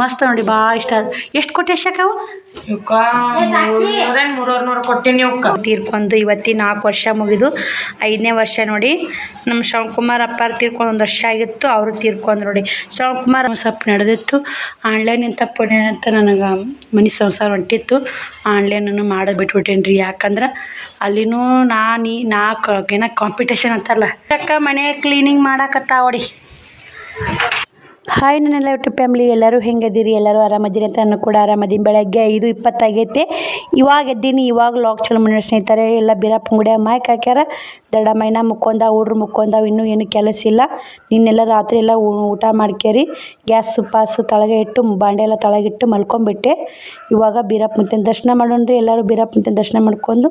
ಮಸ್ತ್ ನೋಡಿ ಭಾಳ ಇಷ್ಟ. ಎಷ್ಟು ಕೊಟ್ಟೆ ಶಾಕವು ಕೊಟ್ಟಿನಿ. ತೀರ್ಕೊಂಡು ಇವತ್ತಿ 4 ವರ್ಷ ಮುಗಿದು 5ನೇ ವರ್ಷ ನೋಡಿ. ನಮ್ಮ ಶಿವಕುಮಾರ್ ಅಪ್ಪಾರು ತೀರ್ಕೊಂಡು 1 ವರ್ಷ ಆಗಿತ್ತು, ಅವರು ತೀರ್ಕೊಂಡು ನೋಡಿ. ಶಿವಕುಮಾರ್ ಸ್ವಲ್ಪ ನಡೆದಿತ್ತು ಆನ್ಲೈನ್ ಇಂಥ ಪುಣ್ಯ ಅಂತ ನನಗೆ ಮನೆ ಸಂಸಾರ ಹೊಂಟಿತ್ತು. ಆನ್ಲೈನನ್ನು ಮಾಡೋದು ಬಿಟ್ಬಿಟ್ಟೇನಿ ರೀ. ಯಾಕಂದ್ರೆ ಅಲ್ಲಿನೂ ಏನೋ ಕಾಂಪಿಟೇಷನ್ ಅಂತಾರಲ್ಲ, ಅಕ್ಕ ಮನೆ ಕ್ಲೀನಿಂಗ್ ಮಾಡಾಕತ್ತಾ ಹೊಡಿ. ಹಾಯ್ ನನ್ನೆಲ್ಲ ಯೂಟ್ಯೂಬ್ ಫ್ಯಾಮಿಲಿ, ಎಲ್ಲರೂ ಹೆಂಗದಿರಿ? ಎಲ್ಲರೂ ಆರಾಮದಿರಿ ಅಂತ ನಾನು ಕೂಡ ಆರಾಮದೀನಿ. ಬೆಳಗ್ಗೆ 5:20 ಆಗೈತೆ. ಇವಾಗ ಎದ್ದೀನಿ, ಇವಾಗ ಲಾಗ್ ಚಲೋ ಮಾಡಿ ಸ್ನೇಹಿತರೆ. ಎಲ್ಲ ಬೀರಪ್ಪ ಗುಡಿಯಾಗ ಮೈಕ್ ಹಾಕ್ಯಾರ. ದಡ ಮೈನ ಮುಕ್ಕೊಂದ, ಹುಡ್ರು ಮುಕ್ಕೊಂಡವು, ಇನ್ನೂ ಏನು ಕೆಲಸ ಇಲ್ಲ. ನಿನ್ನೆಲ್ಲ ರಾತ್ರಿ ಎಲ್ಲ ಊಟ ಮಾಡ್ಕೇರಿ ಗ್ಯಾಸ್ ಪಾಸು ತಳಗೆ ಇಟ್ಟು ಬಾಂಡೆ ಎಲ್ಲ ತಳಗಿಟ್ಟು ಮಲ್ಕೊಂಡ್ಬಿಟ್ಟೆ. ಇವಾಗ ಬೀರಪ್ಪ ಮುತ್ತಿನ ದರ್ಶನ ಮಾಡೋಣ್ರಿ. ಎಲ್ಲರೂ ಬೀರಪ್ಪ ಮುತ್ತಿನ ದರ್ಶನ ಮಾಡ್ಕೊಂಡು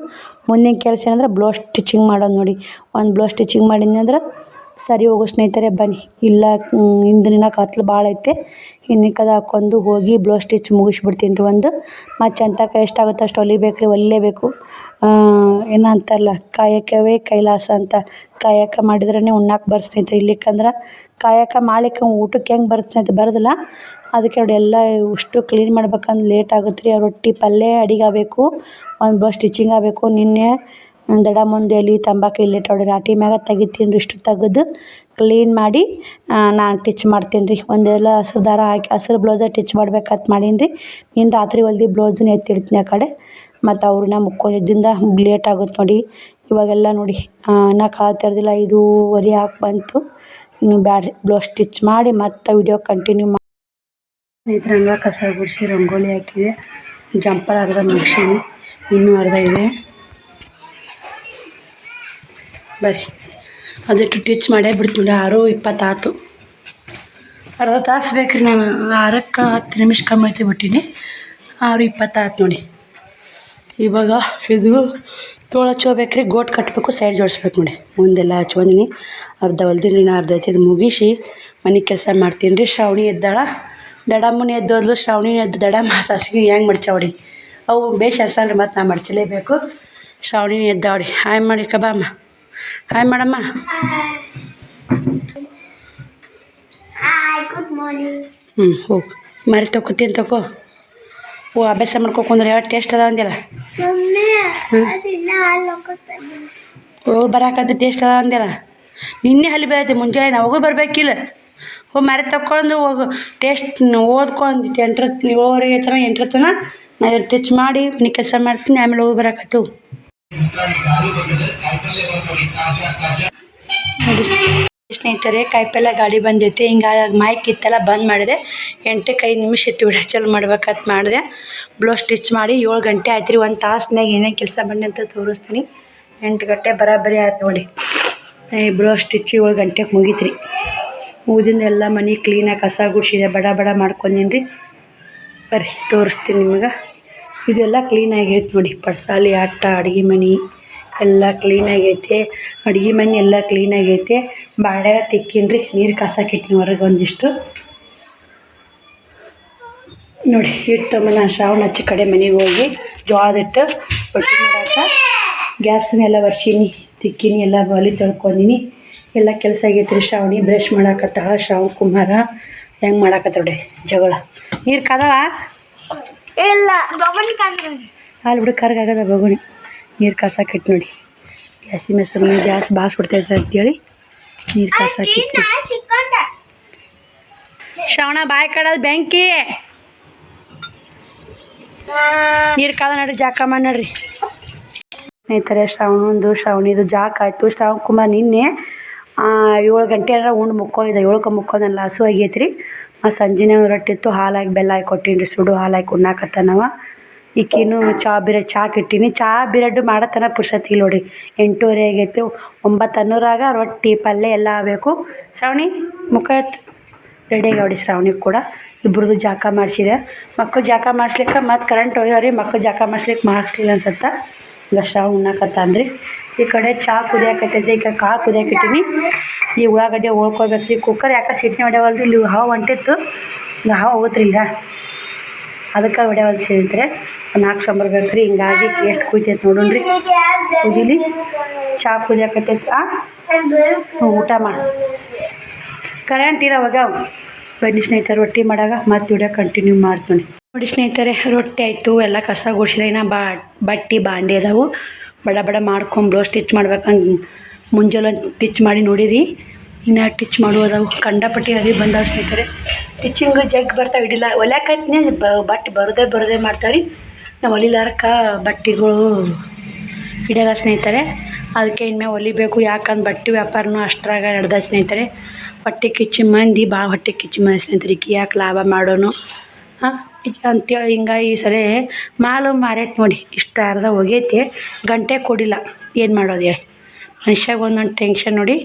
ಮುಂದಿನ ಕೆಲಸ ಏನಂದ್ರೆ ಬ್ಲೌಸ್ ಸ್ಟಿಚಿಂಗ್ ಮಾಡೋದು ನೋಡಿ. ಒಂದು ಬ್ಲೌಸ್ ಸ್ಟಿಚಿಂಗ್ ಮಾಡಿದ್ನಂದ್ರೆ ಸರಿ ಹೋಗೋ ಸ್ನೇಹಿತರೆ. ಬನ್ನಿ, ಇಲ್ಲ ಇಂದಿನ ಕತ್ಲು ಭಾಳ ಐತೆ. ಇನ್ನಿಕ್ಕದ ಹಾಕ್ಕೊಂಡು ಹೋಗಿ ಬ್ಲೌಸ್ ಸ್ಟಿಚ್ ಮುಗಿಸ್ಬಿಡ್ತೀನಿ ರೀ. ಒಂದು ಮತ್ತು ಚಂತಕ ಎಷ್ಟಾಗುತ್ತೋ ಅಷ್ಟು ಹೊಲಿಬೇಕು ರೀ, ಹೊಲಿಲೇಬೇಕು. ಏನಂತಾರಲ್ಲ, ಕಾಯಕವೇ ಕೈಲಾಸ ಅಂತ. ಕಾಯಕ ಮಾಡಿದ್ರೇ ಉಣ್ಣಾಕೆ ಬರ್ ಸ್ನೇಹಿತರೆ. ಇಲ್ಲಿಕ್ಕಂದ್ರೆ ಕಾಯಕ ಮಾಡ್ಲಿಕ್ಕೆ ಊಟಕ್ಕೆ ಹೆಂಗೆ ಬರುತ್ತೆ ಅಂತ ಬರೋದಿಲ್ಲ. ಅದಕ್ಕೆ ನೋಡಿ ಎಲ್ಲ ಇಷ್ಟು ಕ್ಲೀನ್ ಮಾಡ್ಬೇಕಂದ್ರೆ ಲೇಟ್ ಆಗುತ್ತೆ ರೀ. ರೊಟ್ಟಿ ಪಲ್ಯ ಅಡಿಗೆ ಆಗಬೇಕು, ಒಂದು ಬ್ಲೌಸ್ ಸ್ಟಿಚಿಂಗ್ ಆಗಬೇಕು. ನಿನ್ನೆ ದಡ ಮುಂದೆ ಎಲೆ ತಂಬಾಕು ಇಲ್ಲಿ ಇಟ್ಟವ್ರಿ. ರಾಟಿ ಮ್ಯಾಗ ತೆಗಿತೀನಿ ರೀ. ಇಷ್ಟು ತೆಗೆದು ಕ್ಲೀನ್ ಮಾಡಿ ನಾನು ಟಿಚ್ ಮಾಡ್ತೀನಿ ರೀ. ಒಂದೆಲ್ಲ ಹಸ್ರು ದಾರ ಹಾಕಿ ಹಸ್ರು ಬ್ಲೌಸ ಟಿಚ್ ಮಾಡ್ಬೇಕಂತ ಮಾಡೀನಿ ರೀ. ಇನ್ನು ರಾತ್ರಿ ಹೊಲ್ದು ಬ್ಲೌಸನ್ನ ಎತ್ತಿಡ್ತೀನಿ ಆ ಕಡೆ. ಮತ್ತು ಅವ್ರನ್ನ ಮುಕ್ಕೋದ್ರಿಂದ ಲೇಟ್ ಆಗುತ್ತೆ ನೋಡಿ. ಇವಾಗೆಲ್ಲ ನೋಡಿ ನಾ ಕಾಲು ತೆರೆದಿಲ್ಲ, 5:15 ಹಾಕಿ ಬಂತು. ಇನ್ನು ಬ್ಯಾಡ್ರಿ, ಬ್ಲೌಸ್ ಸ್ಟಿಚ್ ಮಾಡಿ ಮತ್ತು ವಿಡಿಯೋ ಕಂಟಿನ್ಯೂ ಮಾಡಿ. ಸ್ನೇಹಿತರೆ, ಕಸ ಗುಡಿಸಿ ರಂಗೋಲಿ ಹಾಕಿದೆ. ಜಂಪರ್ ಅರ್ಧ ಮುಗಿಸೀನಿ, ಇನ್ನೂ ಅರ್ಧ ಇದೆ. ಬರ್ರಿ, ಅದಿಟ್ಟು ಟಿಚ್ ಮಾಡೇ ಬಿಡ್ತೀನಿ. 6:20 ಆಯ್ತು. ಅರ್ಧ ತಾಸು ಬೇಕು ರೀ. ನಾನು 6ಕ್ಕೆ 10 ನಿಮಿಷ ಕಮ್ಮಿ ಐತಿ ಬಿಟ್ಟೀನಿ. 6:20 ಆಯ್ತು ನೋಡಿ. ಇವಾಗ ಇದು ತೋಳು ಹಚ್ಕೋಬೇಕು ರೀ. ಗೋಟ್ ಕಟ್ಟಬೇಕು, ಸೈಡ್ ಜೋಡಿಸ್ಬೇಕು ನೋಡಿ. ಮುಂದೆಲ್ಲ ಹಚ್ಕೊಂಡಿನಿ. ಅರ್ಧ ಹೊಲ್ದಿನಿ ರೀ, ಅರ್ಧ ಐತಿ. ಇದು ಮುಗಿಸಿ ಮನೆ ಕೆಲಸ ಮಾಡ್ತೀನಿ ರೀ. ಶ್ರಾವಣಿ ಎದ್ದಾಳ, ದಡಮ್ಮನ ಎದ್ದೋದ್ಲು. ಶ್ರಾವಣಿ ಎದ್ದು ದಡಮ್ಮ ಸಾಸಿಗೆ ಹೆಂಗೆ ಮಡ್ಚಾವಡಿ, ಅವು ಬೇಷ್ ಹಸಲ್ರಿ, ಮತ್ತು ನಾ ಮಡ್ಚಲೇಬೇಕು. ಶ್ರಾವಣಿನ ಎದ್ದಾವಡಿ. ಹಾಯ್ ಮಾಡಿ ಕಬಾಮ್ಮ, ಹಾಯ್ ಮಾಡಮ್ಮ. Good morning. ಹೋಗು ಮರಿ ತೊಗೋತೀನಿ, ತಗೋ. ಅಭ್ಯಾಸ ಮಾಡ್ಕೊಕೊಂಡ್ರೆ ಯಾವ ಟೇಸ್ಟ್ ಅದ ಅಂದಿಲ್ಲ. ಹೋಗಿ ಬರಾಕದ್ದು ಟೇಸ್ಟ್ ಅದ ಅಂದಿಲ್ಲ. ನಿನ್ನೆ ಹಲ್ಲಿ ಬೈತಿ ಮುಂಜಾನೆ, ನಾವಾಗೂ ಬರಬೇಕಿಲ್ಲ. ಹೋಗಿ ಮರಿ ತಕ್ಕೊಂಡು ಹೋಗು. ಟೇಸ್ಟ್ ಓದ್ಕೊಂಡು 7:30 ತನಕ 8 ತನಕ ನಾನು ಟಿಚ್ ಮಾಡಿ ಮನೆ ಕೆಲಸ ಮಾಡ್ತೀನಿ. ಆಮೇಲೆ ಹೋಗಿ ಬರಾಕತ್ತು ಸ್ನೇಹಿತರೆ. ಕಾಯಿಪಲ್ಲೆ ಗಾಡಿ ಬಂದೈತೆ. ಹಿಂಗಾಗಿ ಮೈಕ್ ಇತ್ತೆಲ್ಲ ಬಂದ್ ಮಾಡಿದೆ. 8ಕ್ಕೆ 5 ನಿಮಿಷ ಇತ್ತು ವಿಡಿಯೋ ಚಲೋ ಮಾಡ್ಬೇಕಂತ ಮಾಡಿದೆ. ಬ್ಲೌಸ್ ಸ್ಟಿಚ್ ಮಾಡಿ 7 ಗಂಟೆ ಆಯ್ತು ರೀ. 1 ತಾಸ್ನಾಗ ಏನೇನು ಕೆಲಸ ಬಂದೆ ಅಂತ ತೋರಿಸ್ತೀನಿ. 8 ಗಂಟೆ ಬರಾಬರಿ ಆಯ್ತು ನೋಡಿ. ಬ್ಲೌಸ್ ಸ್ಟಿಚ್ 7 ಗಂಟೆಗೆ ಮುಗೀತು ರೀ. ಮುಗಿದಿಂದ ಎಲ್ಲ ಮನೆ ಕ್ಲೀನಾಗಿ ಕಸ ಗುಡಿಸಿದೆ, ಬಡ ಬಡ ಮಾಡ್ಕೊಂಡೀನಿ ರೀ. ಬರ್ರಿ ತೋರಿಸ್ತೀನಿ ನಿಮಗೆ. ಇದೆಲ್ಲ ಕ್ಲೀನಾಗೈತೆ ನೋಡಿ. ಪಡ್ಸಾಲಿ ಆಟ, ಅಡುಗೆ ಮನೆ ಎಲ್ಲ ಕ್ಲೀನಾಗೈತೆ. ಅಡುಗೆ ಮನೆ ಎಲ್ಲ ಕ್ಲೀನಾಗೈತೆ. ಬಾಂಡೆ ತಿಕ್ಕೀನಿ ರೀ. ನೀರು ಕಾಸಕ್ಕಿಟ್ಟಿನಿ ಹೊರಗೆ ಒಂದಿಷ್ಟು ನೋಡಿ. ಇಟ್ಟು ನಾನು ಶ್ರಾವಣ ಹಚ್ಚಿ ಕಡೆ ಮನೆಗೆ ಹೋಗಿ ಜೋಳದಿಟ್ಟು ರೊಟ್ಟಿ ಮಾಡಾಕ ಗ್ಯಾಸನ್ನೆಲ್ಲ ಒರ್ಸೀನಿ, ತಿಕ್ಕೀನಿ, ಎಲ್ಲ ಒಲೆ ತೊಳ್ಕೊಂಡಿನಿ. ಎಲ್ಲ ಕೆಲಸ ಆಗೈತೆ ರೀ. ಶ್ರಾವಣಿ ಬ್ರಷ್ ಮಾಡಾಕತ್ತಾಳ. ಶ್ರಾವಣ ಕುಮಾರ ಹೆಂಗೆ ಮಾಡಾಕತ್ತಾಳೆ ಜಗಳ. ನೀರು ಕಾದವ ಇಲ್ಲ, ಹಾಲು ಬಿಡು, ಕರ್ಗಾಗದ ಬಗುಣಿ. ನೀರು ಕಾಸಕ್ಕಿಟ್ಟು ನೋಡಿ. ಗ್ಯಾಸಿನ ಮೇಲೆ ಸುಮ್ಮನೆ ಗ್ಯಾಸ್ ಬಾಸ್ಬಿಡ್ತೈತೆ ಅಂತೇಳಿ ನೀರು ಕಾಸಕ್ಕಿಟ್ಟು. ಶ್ರಾವಣ ಬಾಯಿ ಕಡೋದು ಬೆಂಕಿ. ನೀರು ಕಾದ ನೋಡ್ರಿ, ಜಾಕ ಮಾಡಿ ನೋಡ್ರಿ ಸ್ನೇಹಿತರೆ. ಶ್ರಾವಣಿದು ಜಾಕ ಆಯಿತು. ಶ್ರಾವಣ ಕುಮಾರ್ ನಿನ್ನೆ 7 ಗಂಟೆ ಏನಾರ ಉಂಡು ಮುಕ್ಕೊಂಡಿದ್ದ. 7ಕ್ಕೆ ಮುಕ್ಕೊಂಡಲ್ಲ, ಹಸು ಆಗೈತೆ ರೀ. ಸಂಜೆನೇ ರೊಟ್ಟಿತ್ತು, ಹಾಲು ಹಾಕಿ ಬೆಲ್ಲ ಹಾಕಿ ಕೊಟ್ಟೀನಿ ರೀ. ಸುಡು ಹಾಲು ಹಾಕಿ ಉಣ್ಣಾಕತ್ತಾನವ. ಈಕಿನೂ ಚಾ ಇಟ್ಟಿನಿ. ಚಾ ಬಿರೆಡ್ಡು ಮಾಡತ್ತನ ಪುರ್ಸತಿ ನೋಡಿ. 8:30 ಆಗೈತೆ. 9 ಅನ್ನೋರಾಗ ರೊಟ್ಟಿ ಪಲ್ಯ ಎಲ್ಲ ಆಗಬೇಕು. ಶ್ರಾವಣಿ ಮುಖ ರೆಡಿ ಆಗ್ಯಾವಡಿ. ಶ್ರಾವಣಿ ಕೂಡ ಇಬ್ಬರದು ಜಾಕ ಮಾಡಿಸಿದೆ. ಮಕ್ಕಳು ಜಾಕ ಮಾಡಿಸ್ಲಿಕ್ಕೆ ಮತ್ತು ಕರೆಂಟ್ ಹೋಗ್ಯಾವ್ರಿ. ಮಕ್ಕಳು ಜಾಕ ಮಾಡಿಸ್ಲಿಲ್ಲ ಅನ್ಸತ್ತೆ. ಈಗ ಶ್ರಾವಣ ಉಣ್ಣಾಕತ್ತಾನ್ರಿ. ಈ ಕಡೆ ಚಾ ಕುದಿಯಾಕತ್ತೈತೆ. ಈಗ ಕಾಳು ಕುದಿಯಾಕಿಟ್ಟಿನಿ. ಈ ಉಳ್ಳಾಗಡ್ಡೆ ಹೋಳ್ಕೊಬೇಕು ರೀ. ಕುಕ್ಕರ್ ಯಾಕೆ ಸಿಟ್ನಿ ಹೊಡೆಯವಲ್ರಿ. ಇಲ್ಲಿ ಹಾವು ಹೊಂಟಿತ್ತು, ಈಗ ಹಾವು ಹೋಗುತ್ತೆ ಈಗ, ಅದಕ್ಕೆ ಹೊಡೆಯವಲ್ದು ಸೇರಿದ್ರೆ ಒಂದು ಹಾಕ್ಸಂಬರ್ಬೇಕು ರೀ. ಹಿಂಗಾಗಿ ಎಷ್ಟು ಕುಯ್ತೈತೆ ನೋಡೋಣ್ರಿ. ಕುದೀಲಿ. ಚಾ ಕುದಿಯಾಕತ್ತೈತೆ. ಊಟ ಮಾಡಿ ಕರೆಂಟ್ ಇರೋವಾಗ ಬನ್ನಿ ಸ್ನೇಹಿತರೆ, ರೊಟ್ಟಿ ಮಾಡಾಗ ಮತ್ತೆ ವಿಡಿಯೋ ಕಂಟಿನ್ಯೂ ಮಾಡ್ತೀನಿ ನೋಡಿ. ಸ್ನೇಹಿತರೆ, ರೊಟ್ಟಿ ಆಯಿತು, ಎಲ್ಲ ಕಸ ಗುಡಿಸಿಲ್ಲ. ಇನ್ನು ಬಟ್ಟೆ ಬಾಂಡೆ ಅದಾವು, ಬಡ ಬಡ ಮಾಡ್ಕೊಂಡು ಸ್ಟಿಚ್ ಮಾಡ್ಬೇಕಂದು ಮುಂಜಾನೆ ಟಿಚ್ ಮಾಡಿ ನೋಡಿರಿ. ಇನ್ನು ಟಿಚ್ ಮಾಡುವುದವು ಕಂಡಪಟ್ಟಿ ಅರಿ ಬಂದಾವ ಸ್ನೇಹಿತರೆ. ಟಿಚಿಂಗ್ ಜಗ್ ಬರ್ತಾವೆ, ಹಿಡಿಲ್ಲ ಒಲ್ಯಾಕೈತಿನಿ ಬಟ್ಟೆ ಬರೋದೇ ಮಾಡ್ತಾವೆ ರೀ. ನಾವು ಹೊಲಿಲಾರಕ್ಕೆ ಬಟ್ಟೆಗಳು ಹಿಡಿಯಲ್ಲ ಸ್ನೇಹಿತರೆ. ಅದಕ್ಕೆ ಇನ್ಮೇಲೆ ಹೊಲಿಬೇಕು, ಯಾಕಂದ್ರೆ ಬಟ್ಟೆ ವ್ಯಾಪಾರನೂ ಅಷ್ಟರಾಗ ನಡೆದ ಸ್ನೇಹಿತರೆ. ಹೊಟ್ಟೆ ಕಿಚ್ಚು ಮಂದಿ ಭಾಳ ಹೊಟ್ಟೆ ಕಿಚ್ಚು ಮಂದಿ ಸ್ನೇಹಿತರೆ. ಯಾಕೆ ಲಾಭ ಮಾಡೋನು ಅಂತೇಳಿ ಹಿಂಗಾಗಿ ಈ ಸರಿ ಮಾಲು ಮಾರೈತೆ ನೋಡಿ. ಇಷ್ಟು ಅರ್ಧ ಹೋಗೈತೆ, ಗಂಟೆ ಕೊಡಿಲ್ಲ. ಏನು ಮಾಡೋದು ಹೇಳಿ, ಮನುಷ್ಯಾಗ ಒಂದೊಂದು ಟೆನ್ಷನ್ ನೋಡಿ.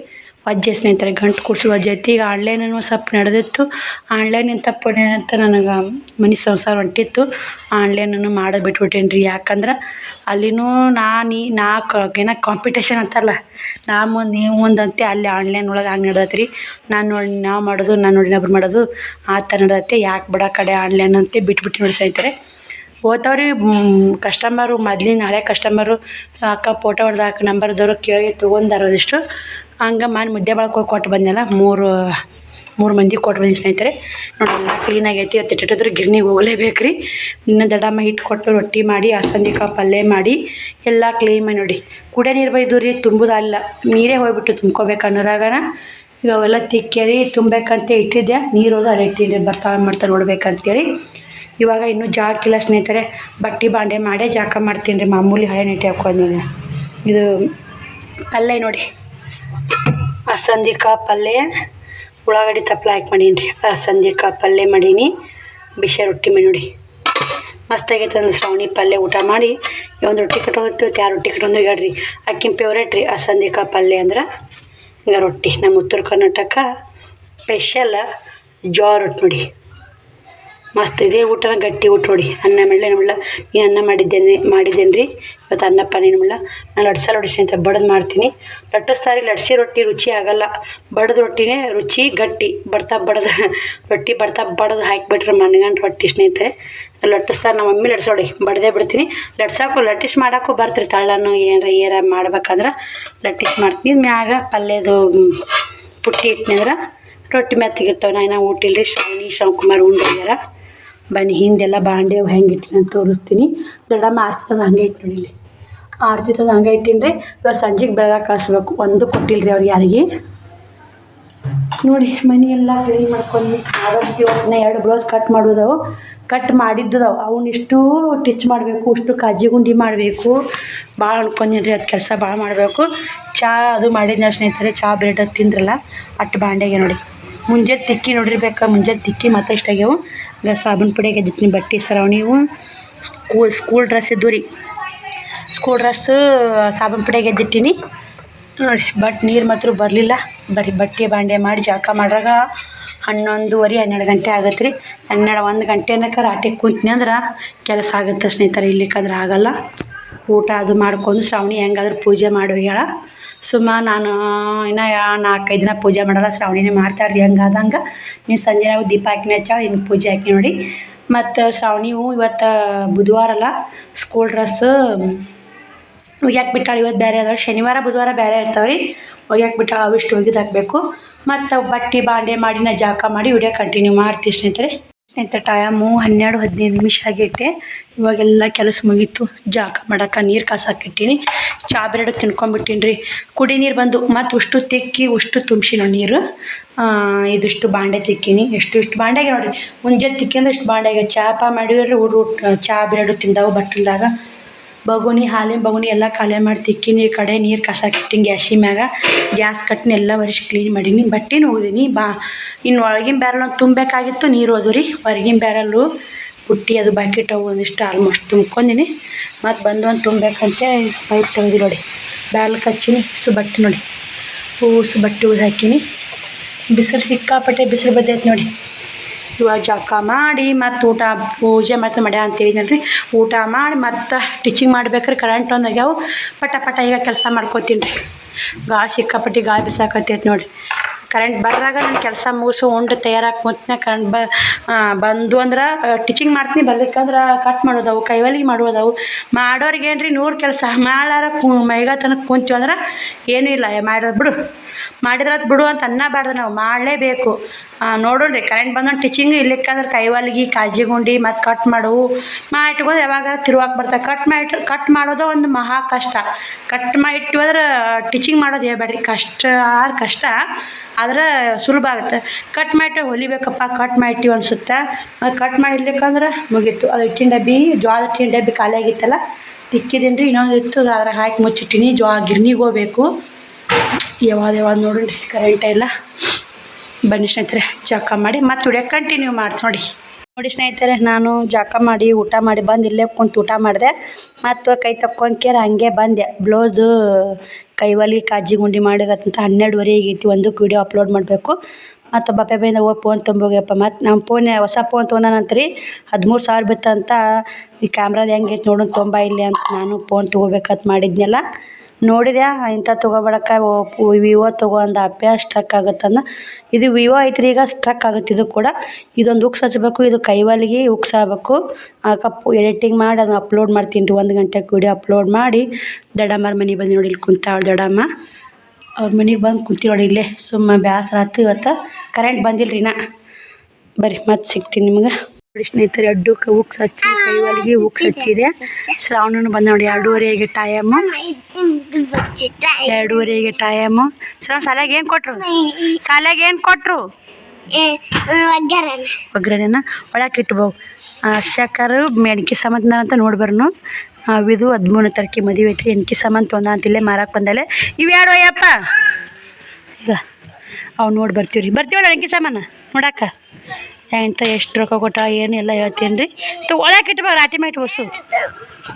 ವಜ್ಜೆ ಸ್ನೇಹಿತರೆ, ಗಂಟು ಕೂಡ್ಸು ವಜ್ಜೆ ಐತಿ. ಈಗ ಆನ್ಲೈನೂ ಸ್ವಲ್ಪ ನಡೆದಿತ್ತು. ಆನ್ಲೈನಿನ ತಪ್ಪೇನಂತ ನನಗೆ ಮನೆ ಸಂಸಾರ ಹೊಂಟಿತ್ತು. ಆನ್ಲೈನನ್ನು ಮಾಡೋದು ಬಿಟ್ಬಿಟ್ಟೇನಿ ರೀ. ಯಾಕಂದ್ರೆ ಅಲ್ಲಿನೂ ಏನೋ ಕಾಂಪಿಟೇಷನ್ ಅಂತಾರಲ್ಲ, ನಾ ಮುಂದೆ ನೀವು ಮುಂದೆ ಅಂತೆ. ಅಲ್ಲಿ ಆನ್ಲೈನ್ ಒಳಗೆ ಹಂಗೆ ನಡೆದೈತೆ ರೀ. ನಾನು ನೋಡಿ ನಾವು ಮಾಡೋದು, ನಾನು ನೋಡಿ ಇನ್ನೊಬ್ರು ಮಾಡೋದು ಆ ಥರ ನಡೆದೈತೆ. ಯಾಕೆ ಬಿಡ ಕಡೆ ಆನ್ಲೈನ್ ಅಂತೆ ಬಿಟ್ಬಿಟ್ಟು ನೋಡಿ ಸ್ನೇಹಿತರೆ. ಹೋಗ್ತಾವ್ರಿ ಕಸ್ಟಮರು, ಮೊದ್ಲಿನ ಹಳೆ ಕಸ್ಟಮರು ಅಕ್ಕ ಫೋಟೋ ಹೊಡೆದಾಕ ನಂಬರ್ದವರು ಕೇಳಿ ತೊಗೊಂಡಾರದಿಷ್ಟು. ಹಂಗೆ ಮುದ್ದೆ ಬಳಕೆ ಕೊಟ್ಟು ಬಂದೆಲ್ಲ, ಮೂರು ಮಂದಿ ಕೊಟ್ಟು ಬಂದಿ ಸ್ನೇಹಿತರೆ. ನೋಡಿ ಎಲ್ಲ ಕ್ಲೀನಾಗೈತಿ. ಇಟ್ಟಿಟ್ಟಿದ್ರೆ ಗಿರ್ನಿಗೆ ಹೋಗಲೇಬೇಕು ರೀ. ಇನ್ನು ದಡಮ್ಮ ಹಿಟ್ಟು ಕೊಟ್ಟು ರೊಟ್ಟಿ ಮಾಡಿ, ಅಲಸಂದಿಕಾಳು ಪಲ್ಯ ಮಾಡಿ ಎಲ್ಲ ಕ್ಲೀನ್ ಮಾಡಿ ನೋಡಿ. ಕುಡಿಯೋ ನೀರು ಬೈದು ರೀ, ತುಂಬೋದಲ್ಲ, ನೀರೇ ಹೋಗ್ಬಿಟ್ಟು ತುಂಬ್ಕೋಬೇಕು ಅನ್ನೋರಾಗನ ಈಗ ಅವೆಲ್ಲ ತಿಕ್ಕೇರಿ ತುಂಬಬೇಕಂತ ಇಟ್ಟಿದ್ದೆ. ನೀರು ಹೋದ ಅಲ್ಲಿ ಇಟ್ಟಿದ್ದೆ, ಬರ್ತಾ ನೋಡ್ಬೇಕಂತೇಳಿ. ಇವಾಗ ಇನ್ನೂ ಜಾಕಿಲ್ಲ ಸ್ನೇಹಿತರೆ. ಬಟ್ಟೆ ಬಾಂಡೆ ಮಾಡೇ ಜಾಕ ಮಾಡ್ತೀನಿ ರೀ. ಮಾಮೂಲಿ ಹಳೆ ನೆಟ್ಟಿ ಹಾಕ್ಕೊಂಡ್ಮೇಲೆ ಇದು ಪಲ್ಯ ನೋಡಿ, ಅಲಸಂದಿಕಾಳು ಪಲ್ಯ, ಉಳ್ಳಾಗಡ್ಡಿ ತಪ್ಪಲ ಹಾಕಿ ಮಾಡೀನಿ ರೀ. ಅಲಸಂದಿಕಾಳು ಪಲ್ಯ ಮಾಡೀನಿ, ಬಿಸಿ ರೊಟ್ಟಿ ಮಾಡಿ ನೋಡಿ. ಮಸ್ತಾಗೈತೆ ಅಂದ್ರೆ ಶ್ರಾವಣಿ ಪಲ್ಯ ಊಟ ಮಾಡಿ ಒಂದು ರೊಟ್ಟಿ ಕಟ್ಕೊಂಡು ಯಾರು ರೊಟ್ಟಿ ಕಟ್ಕೊಂಡು ಹೇಳ್ರಿ. ಆಕಿನ ಫೇವ್ರೇಟ್ ರೀ ಅಲಸಂದಿಕಾಳು ಪಲ್ಯ ಅಂದ್ರೆ. ಹಿಂಗೆ ರೊಟ್ಟಿ ನಮ್ಮ ಉತ್ತರ ಕರ್ನಾಟಕ ಸ್ಪೆಷಲ್ ಜೋಳ ರೊಟ್ಟಿ ನೋಡಿ. ಮಸ್ತ್ ಇದೇ ಊಟನ ಗಟ್ಟಿ ಊಟ ನೋಡಿ. ಅನ್ನ ಮಾಡಲೇ ನಮ್ಮಲ್ಲ, ನೀನು ಅನ್ನ ಮಾಡಿದ್ದೇನೆ ರೀ. ಇವತ್ತು ಅನ್ನಪ್ಪ ನೀನುಲ್ಲ. ನಾನು ಲಟ್ಸಿ ಅಂತ ಬಡ್ದು ಮಾಡ್ತೀನಿ. ಲಟ್ಟಿಸ್ತಾರೆ, ಲಟ್ಸಿ ರೊಟ್ಟಿ ರುಚಿ ಆಗೋಲ್ಲ. ಬಡ್ದು ರೊಟ್ಟಿನೇ ರುಚಿ ಗಟ್ಟಿ. ರೊಟ್ಟಿ ಬಡ್ದು ಹಾಕಿಬಿಟ್ರೆ ಮಣ್ಗಂಡು ರೊಟ್ಟಿ ಸ್ನೇಹಿತರೆ. ಲಟ್ಟಿಸ್ತಾರೆ ನಮ್ಮ ಮಮ್ಮಿ. ಲಟ್ಸೋಡಿ ಬಡ್ದೇ ಬಿಡ್ತೀನಿ. ಲಟ್ಟಿಸ್ ಮಾಡೋಕ್ಕೂ ಬರ್ತೀರಿ. ತಳ್ಳನ್ನು ಏನಾರ ಮಾಡ್ಬೇಕಂದ್ರೆ ಲಟ್ಟಿಸ್ ಮಾಡ್ತೀನಿ. ಮ್ಯಾಗ ಪಲ್ಯದು ಪುಟ್ಟಿ ಇಟ್ಟಿನಂದ್ರೆ ರೊಟ್ಟಿ ಮೆತ್ತಗಿರ್ತಾವೆ. ನಾನು ಊಟ ಇಲ್ಲರಿ. ಶಿವಕುಮಾರ್ ಉಂಡ್ಯಾರ. ಬನ್ನಿ ಹಿಂದೆಲ್ಲ ಬಾಂಡೆ ಹೆಂಗೆ ಇಟ್ಟಿನ ಅಂತ ತೋರಿಸ್ತೀನಿ. ದೊಡ್ಡಮ್ಮ ಆರ್ತಿತಂದು ಹಂಗೆ ಇಟ್ಟು ನೋಡಿ. ಇಲ್ಲಿ ಆರ್ತಿತಂದು ಹಂಗೆ ಇಟ್ಟಿನಿ ರೀ. ಇವಾಗ ಸಂಜೆಗೆ ಬೆಳಗ್ಗೆ ಕಳಿಸ್ಬೇಕು. ಒಂದು ಕೊಟ್ಟಿಲ್ಲ ರೀ ಅವ್ರಿಗೆ ಯಾರಿಗೆ ನೋಡಿ. ಮನೆ ಎಲ್ಲ ಕ್ಲೀನ್ ಮಾಡ್ಕೊಂಡು ಆದಷ್ಟು ಇವತ್ತಿನ 2 ಬ್ಲೌಸ್ ಕಟ್ ಮಾಡೋದವು. ಕಟ್ ಮಾಡಿದ್ದದವು ಅವನ್ನಿಷ್ಟು ಟಿಚ್ ಮಾಡಬೇಕು, ಇಷ್ಟು ಕಾಜಿ ಗುಂಡಿ ಮಾಡಬೇಕು. ಭಾಳ ಅನ್ಕೊಂಡೀನಿ ರೀ. ಅದು ಕೆಲಸ ಭಾಳ ಮಾಡಬೇಕು. ಚಹಾ ಅದು ಮಾಡಿದ್ನ ಸ್ನೇಹಿತರೆ. ಚಹಾ ಬ್ರೆಡ್ ಅದು ತಿಂದ್ರಲ್ಲ ಅಟ್ಟು ಬಾಂಡೆಗೆ ನೋಡಿ. ಮುಂಜಾನೆ ತಿಕ್ಕಿ ನೋಡಿರ್ಬೇಕು. ಮುಂಜಾನೆ ತಿಕ್ಕಿ ಮತ್ತೆ ಇಷ್ಟಾಗ್ಯವು. ಈಗ ಸಾಬೂನು ಪುಡಿಯಾಗೆ ಎದ್ದಿತ್ತೀನಿ ಬಟ್ಟೆ ಸರವಣಿವು. ಸ್ಕೂಲ್ ಡ್ರೆಸ್ ಇದ್ದು ರೀ. ಸ್ಕೂಲ್ ಡ್ರೆಸ್ಸು ಸಾಬೂನು ಪುಡಿಯಾಗೆ ಎದ್ದಿಟ್ಟಿನಿ ನೋಡಿ. ಬಟ್ ನೀರು ಮಾತ್ರ ಬರಲಿಲ್ಲ. ಬರೀ ಬಟ್ಟೆ ಬಾಂಡೆ ಮಾಡಿ ಜಾಕ ಮಾಡ್ರಾಗ 11:30 12 ಗಂಟೆ ಆಗತ್ತೆ ರೀ. 1 ಗಂಟೆ ಅನ್ನಕ್ಕೆ ರಾಟಿಗೆ ಕುಂತೀನಿ ಅಂದ್ರೆ ಕೆಲಸ ಆಗುತ್ತೆ ಸ್ನೇಹಿತರೆ. ಇಲ್ಲಿಕ್ಕಂದ್ರೆ ಆಗಲ್ಲ. ಊಟ ಅದು ಮಾಡ್ಕೊಂಡು ಶ್ರಾವಣಿ ಹೆಂಗಾದ್ರೂ ಪೂಜೆ ಮಾಡೋಗ್ಯಾಳ. ನಾನು ಇನ್ನೂ 4-5 ದಿನ ಪೂಜೆ ಮಾಡಲ್ಲ. ಶ್ರಾವಣಿನೇ ಮಾಡ್ತಾರ್ರಿ. ಹಂಗಾದಂಗೆ ನೀನು ಸಂಜೆ ನಾವು ದೀಪ ಹಾಕಿನ ಹಚ್ಚಾಳ, ಇನ್ನು ಪೂಜೆ ಹಾಕಿ ನೋಡಿ. ಮತ್ತು ಶ್ರಾವಣಿವು ಇವತ್ತು ಬುಧವಾರ ಅಲ್ಲ, ಸ್ಕೂಲ್ ಡ್ರೆಸ್ಸು ಒಗ್ಯಾಕೆ ಬಿಟ್ಟಾಳೆ. ಇವತ್ತು ಬೇರೆ ಅದಾವೆ. ಶನಿವಾರ ಬುಧವಾರ ಬೇರೆ ಇರ್ತಾವೆ ರೀ. ಒಗ್ಯಾಕೆ ಬಿಟ್ಟಾಳೆ. ಅವಿಷ್ಟು ಒಗಿದು ಹಾಕಬೇಕು. ಮತ್ತು ಬಟ್ಟೆ ಬಾಂಡೆ ಮಾಡಿ ನಾ ಜಾಕ ಮಾಡಿ ವಿಡಿಯೋ ಕಂಟಿನ್ಯೂ ಮಾಡ್ತೀವಿ ಸ್ನೇಹಿತರೆ. ಟೈಮು 12-15 ನಿಮಿಷ ಆಗೈತೆ. ಇವಾಗೆಲ್ಲ ಕೆಲಸ ಮುಗೀತು. ಜಾಕ ಮಾಡೋಕೆ ನೀರು ಕಾಸಾಕಿಟ್ಟೀನಿ. ಚಹಾ ಬ್ರೆಡ್ ತಿನ್ಕೊಂಬಿಟ್ಟೀನಿ ರೀ. ಕುಡಿ ನೀರು ಬಂದು ಮತ್ತು ಉಷ್ಟು ತಿಕ್ಕಿ ಉಷ್ಟು ತುಂಬಿಸಿನೋ ನೀರು. ಇದಿಷ್ಟು ಬಾಂಡೆ ತಿಕ್ಕೀನಿ. ಇಷ್ಟು ಬಾಂಡೆಗೆ ನೋಡಿರಿ. ಮುಂಜಾನೆ ತಿಕ್ಕಿ ಅಂದ್ರೆ ಇಷ್ಟು ಬಾಂಡೆಗೆ ಚಹಾ ಮಾಡಿದ್ರೆ ಚಹಾ ಬ್ರೆಡ್ ತಿಂದಾವು ಬಟ್ಟಲ್ದಾಗ. ಹಾಲಿನ ಬಗುನಿ ಎಲ್ಲ ಖಾಲಿ ಮಾಡಿ ತಿಕ್ಕೀನಿ. ಈ ಕಡೆ ನೀರು ಕಾಸಾಕಿಟ್ಟಿನಿ ಗ್ಯಾಸಿನ ಮ್ಯಾಗ. ಗ್ಯಾಸ್ ಕಟ್ಟಿನ ಎಲ್ಲ ವರ್ಷ ಕ್ಲೀನ್ ಮಾಡೀನಿ. ಬಟ್ಟೆನೂ ಹೋಗಿದ್ದೀನಿ. ಇನ್ನು ಒಳಗಿನ ಬ್ಯಾರಲ್ ತುಂಬಬೇಕಾಗಿತ್ತು. ನೀರು ಹೋದ್ವು ರೀ. ಹೊರಗಿನ ಬ್ಯಾರಲ್ಲು ಪುಟ್ಟಿ ಅದು ಬಕೆಟ್ ಅವು ಒಂದಿಷ್ಟು ಆಲ್ಮೋಸ್ಟ್ ತುಂಬ್ಕೊಂದಿನಿ. ಮತ್ತು ಒಂದು ತುಂಬಬೇಕಂತೆ ಪೈಪ್ ತೆಗೆದು ನೋಡಿ. ಬ್ಯಾರಲ್ ಕಚ್ಚಿನಿ. ಬಟ್ಟೆ ನೋಡಿ, ಬಟ್ಟೆ ಉದ್ದು ಹಾಕೀನಿ. ಬಿಸಿಲು ಸಿಕ್ಕಾಪಟ್ಟೆ ಬಿಸಿಲು ಬದ್ದೈತೆ ನೋಡಿ. ಇವಾಗ ಜಾಕ ಮಾಡಿ ಮತ್ತು ಊಟ ಪೂಜೆ ಮತ್ತು ಮಾಡ್ಯ ಅಂತೀವಿ ನೋಡ್ರಿ. ಊಟ ಮಾಡಿ ಮತ್ತು ಟಿಚಿಂಗ್ ಮಾಡ್ಬೇಕಾರೆ ಕರೆಂಟ್ ಒಂದಾಗ್ಯಾವು. ಪಟ ಈಗ ಕೆಲಸ ಮಾಡ್ಕೊತೀನಿ ರೀ. ಗಾಳಿ ಸಿಕ್ಕಾಪಟ್ಟೆ ಗಾಳಿ ಬಿಸಾಕತ್ತೈತೆ ನೋಡಿರಿ. ಕರೆಂಟ್ ಬರ್ರಾಗ ನಾನು ಕೆಲಸ ಮುಗಿಸು ಉಂಡು ತಯಾರಾಗಿ ಕುಂತ್ನ ಕರೆಂಟ್ ಬಂದು ಅಂದ್ರೆ ಟೀಚಿಂಗ್ ಮಾಡ್ತೀನಿ, ಬರ್ಲಿಕ್ಕಂದ್ರೆ ಕಟ್ ಮಾಡೋದವು, ಕೈವಲಿಗೆ ಮಾಡೋದವು. ಮಾಡೋರಿಗೆ ಏನ್ರಿ 100 ಕೆಲಸ ಮಾಡಾರ ಮೈಗ ತನಕ ಕುಂತೀವಿ ಅಂದ್ರೆ ಏನೂ ಇಲ್ಲ, ಮಾಡೋದು ಬಿಡು ಮಾಡಿದ್ರದ್ದು ಬಿಡು ಅಂತ ಅನ್ನಬಾರ್ದು, ನಾವು ಮಾಡಲೇಬೇಕು. ನೋಡೋಣ್ರಿ ಕರೆಂಟ್ ಬಂದ್ರೆ ಟೀಚಿಂಗ್ ಇರ್ಲಿಕ್ಕಂದ್ರೆ ಕೈವಲಿಗೆ ಕಾಜಿ ಗುಂಡಿ ಮತ್ತು ಕಟ್ ಮಾಡವು ಇಟ್ಕೊಂಡ್ರೆ ಯಾವಾಗ ತಿರುವಾಕ್ ಬರ್ತಾರೆ. ಕಟ್ ಮಾಡೋದು ಒಂದು ಮಹಾ ಕಷ್ಟ. ಕಟ್ ಮಾಡಿ ಇಟ್ಟಿವಂದ್ರೆ ಟೀಚಿಂಗ್ ಮಾಡೋದು ಹೇಳ್ಬೇಡ್ರಿ, ಕಷ್ಟ ಆದ್ರೆ ಸುಲಭ ಆಗುತ್ತೆ. ಕಟ್ ಮಾಡಿ ಹೊಲಿಬೇಕಪ್ಪ, ಕಟ್ ಮಾಡಿಟ್ಟಿವಿ ಅನ್ಸುತ್ತೆ. ಕಟ್ ಮಾಡಿರ್ಲಿಕ್ಕಂದ್ರೆ ಮುಗೀತು. ಅದು ಹಿಟ್ಟಿನ ಡಬ್ಬಿ, ಜೋಳದ ಹಿಟ್ಟಿನ ಡಬ್ಬಿ ಖಾಲಿ ಆಗಿತ್ತಲ್ಲ ತಿಕ್ಕಿದ್ದೀನಿ ರೀ, ಇನ್ನೊಂದು ಇತ್ತು ಅದ್ರ ಹಾಕಿ ಮುಚ್ಚಿಟ್ಟಿನಿ. ಗಿರ್ನಿಗೆ ಹೋಗ್ಬೇಕು. ಯಾವಾಗ ನೋಡ್ರಿ ಕರೆಂಟ್ ಇಲ್ಲ. ಬನ್ನಿ ಸ್ನೇಹಿತರೆ ಜಳಕ ಮಾಡಿ ಮತ್ತು ವಿಡಿಯೋ ಕಂಟಿನ್ಯೂ ಮಾಡ್ತೀನಿ ನೋಡಿ ಸ್ನೇಹಿತರೆ, ನಾನು ಜಳಕ ಮಾಡಿ ಊಟ ಮಾಡಿ ಬಂದು ಇಲ್ಲೇ ಕುಂತು ಊಟ ಮಾಡಿದೆ. ಮತ್ತು ಕೈ ತಕ್ಕೊಂಡ್ಕೇರ ಹಂಗೆ ಬಂದೆ. ಬ್ಲೌಸು ಕೈವಲಿ ಕಾಜಿ ಗುಂಡಿ ಮಾಡಿರತ್ತಂತ 12:30 ಆಗೈತಿ. ಒಂದಕ್ಕೆ ವಿಡಿಯೋ ಅಪ್ಲೋಡ್ ಮಾಡಬೇಕು. ಮತ್ತು ಬಪ್ಪೆ ಬೈಯಿಂದ ಹೋಗಿ ಫೋನ್ ತುಂಬೋಗ್ಯಪ್ಪ. ಮತ್ತು ನಮ್ಮ ಫೋನ್ ಹೊಸ ಫೋನ್ ತೊಗೊಂಡಾನಂತ್ರಿ 13,000 ಬಿತ್ತಂತ. ಈ ಕ್ಯಾಮ್ರಾದ ಹೆಂಗೈತೆ ನೋಡೋಣ ತೊಂಬ ಇಲ್ಲಿ ಅಂತ ನಾನು ಫೋನ್ ತೊಗೋಬೇಕಂತ ಮಾಡಿದ್ನಲ್ಲ. ನೋಡಿದೆ ಇಂಥ ತೊಗೊಬೇಡಕ್ಕ ವಿವೋ ತೊಗೋ ಅಂದ. ಅಪ್ಪೆ ಸ್ಟ್ರಕ್ ಆಗುತ್ತಂದ. ಇದು ವಿವೋ ಐತ್ರಿ, ಈಗ ಸ್ಟ್ರಕ್ ಆಗುತ್ತೆ. ಇದು ಕೂಡ ಇದೊಂದು ಉಕ್ಸ್ ಹಚ್ಬೇಕು, ಇದು ಕೈವಲಿಗೆ ಉಕ್ಸ್ ಆಗಬೇಕು. ಕಪ್ಪು ಎಡಿಟಿಂಗ್ ಮಾಡಿ ಅದನ್ನು ಅಪ್ಲೋಡ್ ಮಾಡ್ತೀನಿ ರೀ. 1 ಗಂಟೆಗೆ ವಿಡಿಯೋ ಅಪ್ಲೋಡ್ ಮಾಡಿ ದೊಡ್ಡಮ್ಮರ ಮನೆಗೆ ಬಂದು ನೋಡಿ ಇಲ್ಲಿ ಕುಂತಾಳ ದೊಡ್ಡಮ್ಮ. ಅವ್ರ ಮನೆಗೆ ಬಂದು ಕುಂತಿ ನೋಡಿ ಇಲ್ಲೇ. ಸುಮ್ಮ ಬೇಸರ ಆಯ್ತು. ಇವತ್ತು ಕರೆಂಟ್ ಬಂದಿಲ್ಲ ರೀ. ಬರ್ರಿ ಮತ್ತೆ ಸಿಗ್ತೀನಿ ನಿಮ್ಗೆ. ನೋಡಿ ಸ್ನೇಹಿತರೆ, ಅಡ್ಡಕ್ಕೆ ಉಕ್ಸ್ ಹಚ್ಚಿ ಕೈವಲಿಗೆ ಉಕ್ಸ್ ಹಚ್ಚಿದೆ. ಶ್ರಾವಣನು ಬಂದ ನೋಡಿ. 2:30 ಟೈಮು. 2:30 ಟೈಮು. ಶ್ರಾವಣ ಶಾಲೆಗೆ ಏನು ಕೊಟ್ಟರು? ಒಗ್ಗರಣೆನ ಒಳಕ್ಕೆ ಇಟ್ಬೋವು. ಅರ್ಶಕರು ಎಣ್ಕಿ ಸಾಮಾನು ಅಂತ ನೋಡ್ಬರ್ನು. ಇದು 13 ತಾರೀಕಿಗೆ ಮದುವೆ ಐತ್ರಿ. ಎಣ್ಕಿ ಸಾಮಾನು ತೊಂದ ಅಂತಿಲ್ಲೇ ಮಾರಕ್ಕೆ ಬಂದಲೆ. ಇವು ಯಾರು ಅಯ್ಯಪ್ಪ? ಈಗ ಅವು ನೋಡಿ ಬರ್ತೀವಲ್ಲ ಎಣ್ಕಿ ಸಾಮಾನು ನೋಡಕ್ಕ. ಎಂತ ಎಷ್ಟು ರೊಕ್ಕ ಕೊಟ್ಟ ಏನು ಎಲ್ಲ ಹೇಳ್ತೀನಿ ರೀ. ಒಳಕ್ಕೆ ಇಟ್ಟು ಬಾ, ರಾಟಿ ಮ್ಯಾಗ ಇಟ್ಟು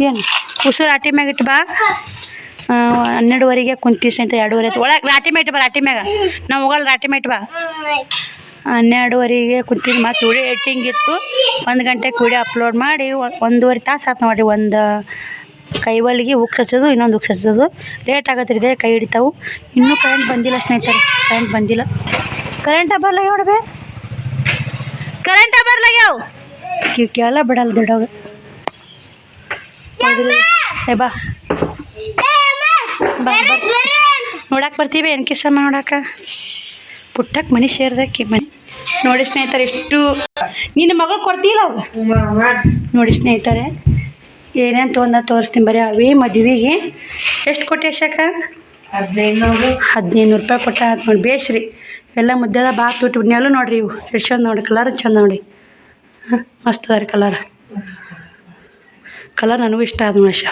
ಏನು ಉಸು ರಾಟಿ ಮ್ಯಾಗ ಇಟ್ಟು ಬಾ. 12:30 ಕುಂತೀವಿ ಸ್ನೇಹಿತರೆ. 2:30 ಆಯ್ತು. ಒಳಗೆ ರಾಟಿ ಮ್ಯಾಗ ಇಟ್ಟು ಬಾ, ರಾಟಿ ಮ್ಯಾಗ ನಾವು ಹೋಗಲ್ಲ. ರಾಟಿ ಮ್ಯಾಗ ಇಟ್ಟು ಬಾ. 12:30 ಕುಂತೀನಿ. ಮತ್ತು ವಿಡಿಯೋ ಎಡಿಟಿಂಗ್ ಇತ್ತು. 1 ಗಂಟೆಗೆ ವಿಡಿಯೋ ಅಪ್ಲೋಡ್ ಮಾಡಿ 1.5 ತಾಸು ಆಯ್ತು ನೋಡಿರಿ. ಒಂದು ಕೈವಲಿಗೆ ಉಕ್ಸ್ ಹಚ್ಚೋದು, ಇನ್ನೊಂದು ಉಕ್ಸ್ ಹಚ್ಚೋದು. ಲೇಟ್ ಆಗತ್ತೆ ರೀ, ಕೈ ಹಿಡಿತಾವು. ಇನ್ನೂ ಕರೆಂಟ್ ಬಂದಿಲ್ಲ ಸ್ನೇಹಿತರೆ, ಕರೆಂಟ್ ಬಂದಿಲ್ಲ. ಕರೆಂಟ ಬರಲ್ಲ ನೋಡ್ಬೇ, ಕರೆಂಟ ಬರ್ಲಾಗ್ಯಾವ. ಕೇಳ ಬಿಡಲ್ಲ ದೊಡ್ಡವಾಗ. ಬಾ ನೋಡಕ್ಕೆ ಬರ್ತೀವಿ ಎನ್ಕಿ ಸಮ ನೋಡಕ್ಕೆ. ಪುಟ್ಟಕ್ಕೆ ಮನೆ ಸೇರ್ದಕ್ಕೆ ಮನೆ ನೋಡಿ ಸ್ನೇಹಿತರೆ. ಎಷ್ಟು ನಿನ್ನ ಮಗಳು ಕೊಡ್ತೀಲ್ಲ ಅವಾಗ. ನೋಡಿ ಸ್ನೇಹಿತರೆ, ಏನೇನು ತೋರಿಸ್ತೀನಿ ಬರೀ. ಅವೇ ಮದುವೆಗೆ ಎಷ್ಟು ಕೊಟ್ಟೆ ಶಕ? 1500 ರೂಪಾಯಿ ಕೊಟ್ಟ ಆಯ್ತು ನೋಡಿ. ಬೇಸ್ರಿ ಎಲ್ಲ ಮುದ್ದೆದ ಬಾತ್ ಬಿಟ್ಟು ನೆಲ್ಲು ನೋಡ್ರಿ. ಇವು ಎಷ್ಟು ಚಂದ ನೋಡಿ, ಕಲರ್ ಚಂದ ನೋಡಿ. ಮಸ್ತ್ ಅದ ರೀ ಕಲರ್ ನನಗೂ ಇಷ್ಟ ಆದ ಮನುಷ್ಯ.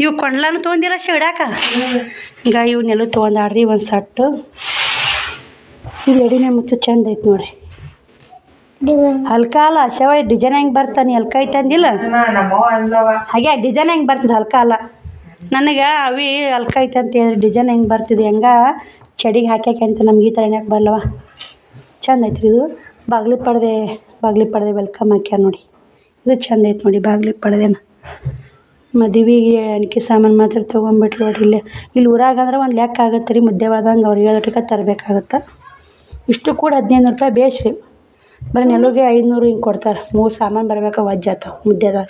ಇವು ಕೊಂಡ್ಲಾನು ತೊಗೊಂಡಿಲ್ಲ ಇಡಾಕ. ಈಗ ಇವು ನೆಲ್ಲು ತೊಗೊಂಡಾಡ್ರಿ ಒಂದು ಸಟ್ಟು. ಇಲ್ಲಿ ಎಡಿನೇ ಮುಚ್ಚು ಚಂದ ಐತೆ ನೋಡ್ರಿ. ಹಲ್ಕ ಅಲ್ಲ ಶವ ಡಿಸೈನ್ ಹೆಂಗೆ ಬರ್ತಾನೆ ಹಲ್ಕ ಐತೆ ಅಂದಿಲ್ಲ ಹಾಗೆ ಡಿಸೈನ್ ಹೆಂಗೆ ಬರ್ತಿದ್ದು ಹಲ್ಕ ಅಲ್ಲ. ನನಗೆ ಅವಿ ಹಲ್ಕ ಐತೆ ಅಂತ ಹೇಳಿದ್ರೆ ಡಿಸೈನ್ ಹೆಂಗೆ ಬರ್ತಿದೆ ಹೆಂಗೆ ಚಡಿಗೆ ಹಾಕ್ಯಾಕೆ ಅಂತ ನಮ್ಗೆ ಈ ಥರ ಯಾಕೆ ಬರಲ್ಲವ. ಚಂದ ಐತ್ರಿ ಇದು. ಬಾಗ್ಲಿ ಪಡ್ದೆ ವೆಲ್ಕಮ್ ಹಾಕ್ಯಾರ ನೋಡಿ. ಇದು ಚಂದ ಐತೆ ನೋಡಿ ಬಾಗ್ಲಿ ಪಡ್ದೇನ. ಮದುವೆಗೆ ಅಣಿಕೆ ಸಾಮಾನು ಮಾತ್ರ ತೊಗೊಂಬಿಟ್ರು ನೋಡ್ರಿ. ಇಲ್ಲಿ ಊರಾಗಂದ್ರೆ ಒಂದು ಲೆಕ್ಕ ಆಗುತ್ತೆ ರೀ. ಮುದ್ದೆ ಒಳ್ದಂಗೆ ಅವ್ರಿಗೆ ಹೇಳೋಟಕ್ಕೆ ತರಬೇಕಾಗತ್ತೆ. ಇಷ್ಟು ಕೂಡ 1500 ರೂಪಾಯಿ ಬೇಸ್ರಿ. ಬರೀ ನೆಲುಗೆ 500 ಹಿಂಗೆ ಕೊಡ್ತಾರೆ. 3 ಸಾಮಾನು ಬರ್ಬೇಕು ವಜ್ಜ ಆತಾವ ಮುದ್ದೆದಾಗ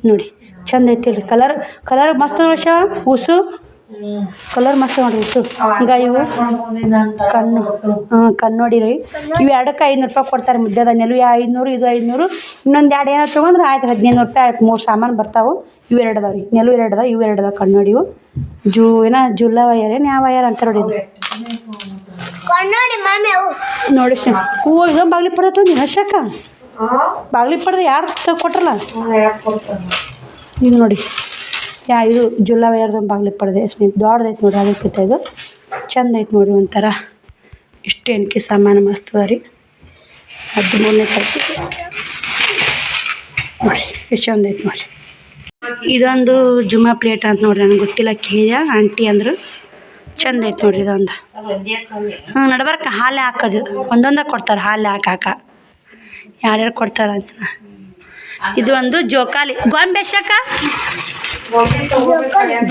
ನೋಡಿ. ಚಂದ ಐತಿಲ್ರಿ ಕಲರ್ ಮಸ್ತ್ ನೋಡ್ಸ. ಉಸು ಕಲರ್ ಮಸ್ತ್ ನೋಡ್ರಿ. ಉಸು ಹಂಗೆ ಇವು ಕಣ್ಣು ರೀ. ಇವು ಎರಡಕ್ಕೆ 500 ರೂಪಾಯಿ ಕೊಡ್ತಾರೆ ಮುದ್ದೆದಾಗ. ನೆಲು 500, ಇದು 500. ಇನ್ನೊಂದು 2 ಏನೋ ತೊಗೊಂಡ್ರೆ ಆಯ್ತು 1500 ರೂಪಾಯಿ ಆಯ್ತು. 3 ಸಾಮಾನು ಬರ್ತಾವೆ. ಇವು 2 ಅದಾವೆ ರೀ. ನೆಲು 2 ಅದಾವೆ, ಇವು 2 ಅದಾವೆ ಕಣ್ಣು ಇವು. ಜುಲ್ಲ ವಯರ್ ಏನು ಯಾವ ವಯರ್ ಅಂತ ನೋಡಿ. ನೋಡಿ ಹೂವು ಇದೊಂದು ಬಾಗ್ಲಿ ಪಡ್ದೆ ತೊಂದಿನ ಅಶಕ್ಕ. ಬಾಗ್ಲಿ ಪಡ್ದೆ ಯಾರು ಕೊಟ್ರಲ್ಲ ಇದು ನೋಡಿ. ಇದು ಜುಲ್ಲ ವಯರ್ದೊಂದು ಬಾಗ್ಲಿ ಪಡ್ದೆ ಸ್ನೇಹಿತ. ದೊಡ್ಡದೈತೆ ನೋಡ್ರಿ. ಅದಕ್ಕಿಂತ ಇದು ಚಂದ ಐತೆ ನೋಡ್ರಿ. ಒಂಥರ ಇಷ್ಟು ಎಣ್ಕಿ ಸಾಮಾನು ಮಸ್ತ್ ಅದ ರೀ. 13ನೇ ತಾರೀಕಿಗೆ ನೋಡಿರಿ ಎಷ್ಟು ಚಂದ ಐತೆ ನೋಡಿರಿ. ಇದೊಂದು ಜುಮ್ಮಾ ಪ್ಲೇಟ್ ಅಂತ ನೋಡ್ರಿ. ನನಗೆ ಗೊತ್ತಿಲ್ಲ, ಕೇಳಿದೆ ಆಂಟಿ ಅಂದರು. ಚಂದ ಐತೆ ನೋಡ್ರಿ ಇದೊಂದು. ನಡ್ಬರ್ಕ ಹಾಲೆ ಹಾಕೋದು ಒಂದೊಂದಾಗ ಕೊಡ್ತಾರೆ. ಹಾಲೆ ಹಾಕಾಕ ಯಾರ್ಯಾರು ಕೊಡ್ತಾರೆ ಅಂತ. ಇದು ಒಂದು ಜೋಕಾಲಿ ಗೊಂಬೆ ಶಕ.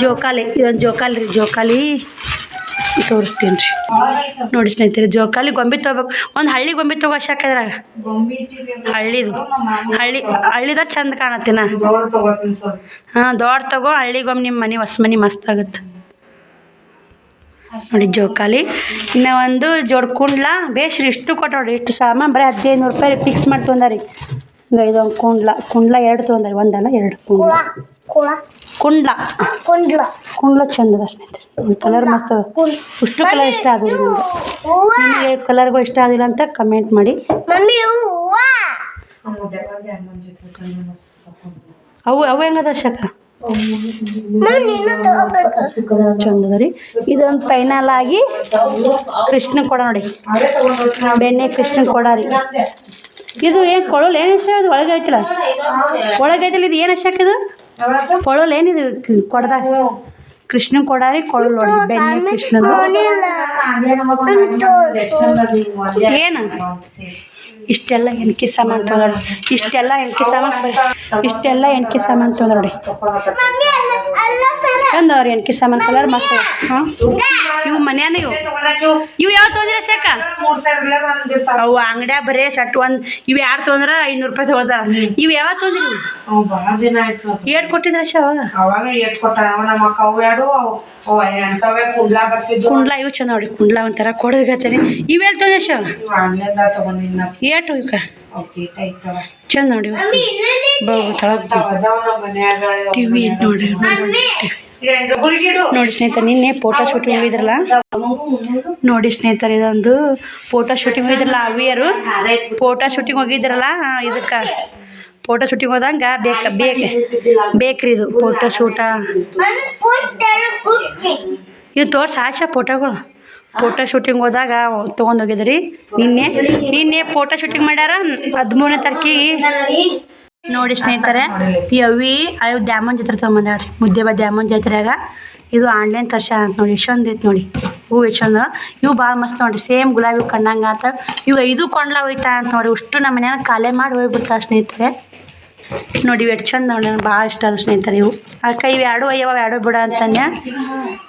ಜೋಕಾಲಿ ಇದೊಂದು ಜೋಕಾಲಿ ರೀ ಜೋಕಾಲಿ ತೋರಿಸ್ತೀನಿ ರೀ ನೋಡಿ ಸ್ನೇಹಿತರೆ ಜೋಕಾಲಿ ಗೊಂಬೆ ತೊಗೋಬೇಕು ಒಂದು ಹಳ್ಳಿ ಗೊಂಬೆ ತೊಗೋ ಅದ್ರಾಗ ಹಳ್ಳಿದ ಚಂದ ಕಾಣತ್ತಿನ ಹಾಂ ದೊಡ್ಡ ತಗೋ ಹಳ್ಳಿ ಗೊಂಬೆ ನಿಮ್ಮ ಮನೆ ಹೊಸ ಮನೆ ಮಸ್ತ್ ಆಗುತ್ತೆ ನೋಡಿ ಜೋಕಾಲಿ ಇನ್ನು ಒಂದು ಜೋಡ್ ಕುಂಡ್ಲ ಬೇಸ್ರಿ ಇಷ್ಟು ಕೊಟ್ಟು ನೋಡಿರಿ ಇಷ್ಟು ಸಾಮಾನು ಬರೀ 1500 ರೂಪಾಯಿ ಫಿಕ್ಸ್ ಮಾಡಿ ತೊಂದಾರಿ ಹಿಂಗೆ ಇದೊಂದು ಕುಂಡ್ಲ 2 ತೊಂದಾರಿ ಒಂದಲ್ಲ 2 ಕುಂಡ್ಲ ಚಂದ ಅದ ಸ್ನೇಹಿತರೆ ಕಲರ್ ಮಸ್ತ್ ಅದ ಇಷ್ಟು ಕಲರ್ ಇಷ್ಟ ಆದಿಲ್ಲ ನಿಮಗೆ ಕಲರ್ಗಳು ಇಷ್ಟ ಆದಿಲ್ಲ ಅಂತ ಕಮೆಂಟ್ ಮಾಡಿ ಅವು ಹೆಂಗದ ಶಕ ಚಂದ ಅದ ರೀ ಇದೊಂದು ಫೈನಲ್ ಆಗಿ ಕೃಷ್ಣ ಕೊಡ ನೋಡಿ ಬೆಣ್ಣೆ ಕೃಷ್ಣ ಕೊಡ ರೀ ಇದು ಏನು ಕೊಳಲು ಏನು ಹೆಸರು ಅದು ಒಳಗೆ ಐತಿಲ್ಲ ಇದು ಏನು ಹೆಸರು ಕೊಳಲು ಏನಿದು ಕೊಡದಾಗ ಕೃಷ್ಣ ಕೊಡಾರಿ ಕೊಳಲು ನೋಡಿ ಬೆಣ್ಣೆ ಕೃಷ್ಣದು ಏನು ಇಷ್ಟೆಲ್ಲ ಎಣ್ಕೆ ಸಾಮಾನು ತೊಗೊಂಡು ಇಷ್ಟೆಲ್ಲ ಎಣ್ಕೆ ಸಾಮಾನು ತೊಗೊಂಡು ನೋಡಿ ಚಂದ ಅವ್ರಿ ಎಣ್ಕೆ ಸಾಮಾನು ಕಲರ್ ಮಸ್ತ್ ಹಾಂ ಇವು ಮನ್ಯಾನ ಇವು ಯಾವ ತೊಗೊಂಡ್ರಿ ಸಾಕ ಅವು ಅಂಗಡ್ಯಾಗ ಬರೇ ಸಟ್ ಒಂದು ಇವು ಯಾರು ತೊಗೊಂಡ್ರ 500 ರೂಪಾಯಿ ತೊಗೊಳ್ತಾರ ಇವು ಯಾವ ತೊಗೊಂಡ್ರಿ ಏಟ್ ಕೊಟ್ಟಿದ್ರ ಅವಾಗ ಕುಂಡ್ಲ ಇವು ಚಂದ ನೋಡಿ ಕುಂಡ್ಲ ಒಂಥರ ಕೊಡಗತ್ತೇನೆ ಇವೆಲ್ಲ ತೊಗೊಂಡ್ರ ಏಟು ಇವ ಚಂದ ನೋಡಿ ಟಿವಿ ನೋಡ್ರಿ ನೋಡಿ ಸ್ನೇಹಿತರೆ ನಿನ್ನೆ ಫೋಟೋ ಶೂಟಿಂಗ್ ಹೋಗಿದ್ರಲ್ಲ ನೋಡಿ ಸ್ನೇಹಿತರೆ ಇದೊಂದು ಫೋಟೋ ಶೂಟಿಂಗ್ ಹೋಗಿದ್ರಲ್ಲ ಅವಿಯರು ಫೋಟೋ ಶೂಟಿಂಗ್ ಹೋಗಿದ್ರಲ್ಲ ಇದಕ್ಕೆ ಫೋಟೋ ಶೂಟಿಂಗ್ ಹೋದಂಗೆ ಬೇಕ್ರಿ ಇದು ಫೋಟೋ ಶೂಟ ಇದು ತೋರ್ಸಿ ಆಶಾ ಫೋಟೋ ಶೂಟಿಂಗ್ ಹೋದಾಗ ತೊಗೊಂಡು ಹೋಗಿದ್ರಿ ನಿನ್ನೆ ಫೋಟೋ ಶೂಟಿಂಗ್ ಮಾಡ್ಯಾರ 13ನೇ ತಾರೀಕಿಗೆ ನೋಡಿ ಸ್ನೇಹಿತರೆ ಈ ಅವಿ ಅಲ್ಲಿ ದ್ಯಾಮನ್ ಜಾತ್ರೆ ತೊಗೊಂಬಂದಾಳ್ರಿ ಮುದ್ದೇಬ ದ್ಯಾಮನ್ ಜಾತ್ರೆಯಾಗ ಇದು ಆನ್ಲೈನ್ ತರ್ಸ ಅಂತ ನೋಡಿ ಎಷ್ಟೊಂದು ಐತೆ ನೋಡಿ ಹೂವು ಎಷ್ಟೊಂದು ಇವು ಭಾಳ ಮಸ್ತ್ ನೋಡಿ ಸೇಮ್ ಗುಲಾಬಿ ಕಣ್ಣಂಗೆ ಆತ ಇವು 5 ಕೊಂಡ್ಲ ಹೋಯ್ತಾ ಅಂತ ನೋಡಿ ಅಷ್ಟು ನಮ್ಮ ಮನ್ಯಾಗ ಕಾಲೇ ಮಾಡಿ ಹೋಗ್ಬಿಡ್ತಾರೆ ಸ್ನೇಹಿತರೆ ನೋಡಿ ಇವು ಎಷ್ಟು ಚಂದ ನೋಡಿ ನನಗೆ ಭಾಳ ಇಷ್ಟ ಅದು ಸ್ನೇಹಿತರೆ ಇವು ಅಕ್ಕ ಇವು ಎರಡು ಬಿಡ ಅಂತಂದೆ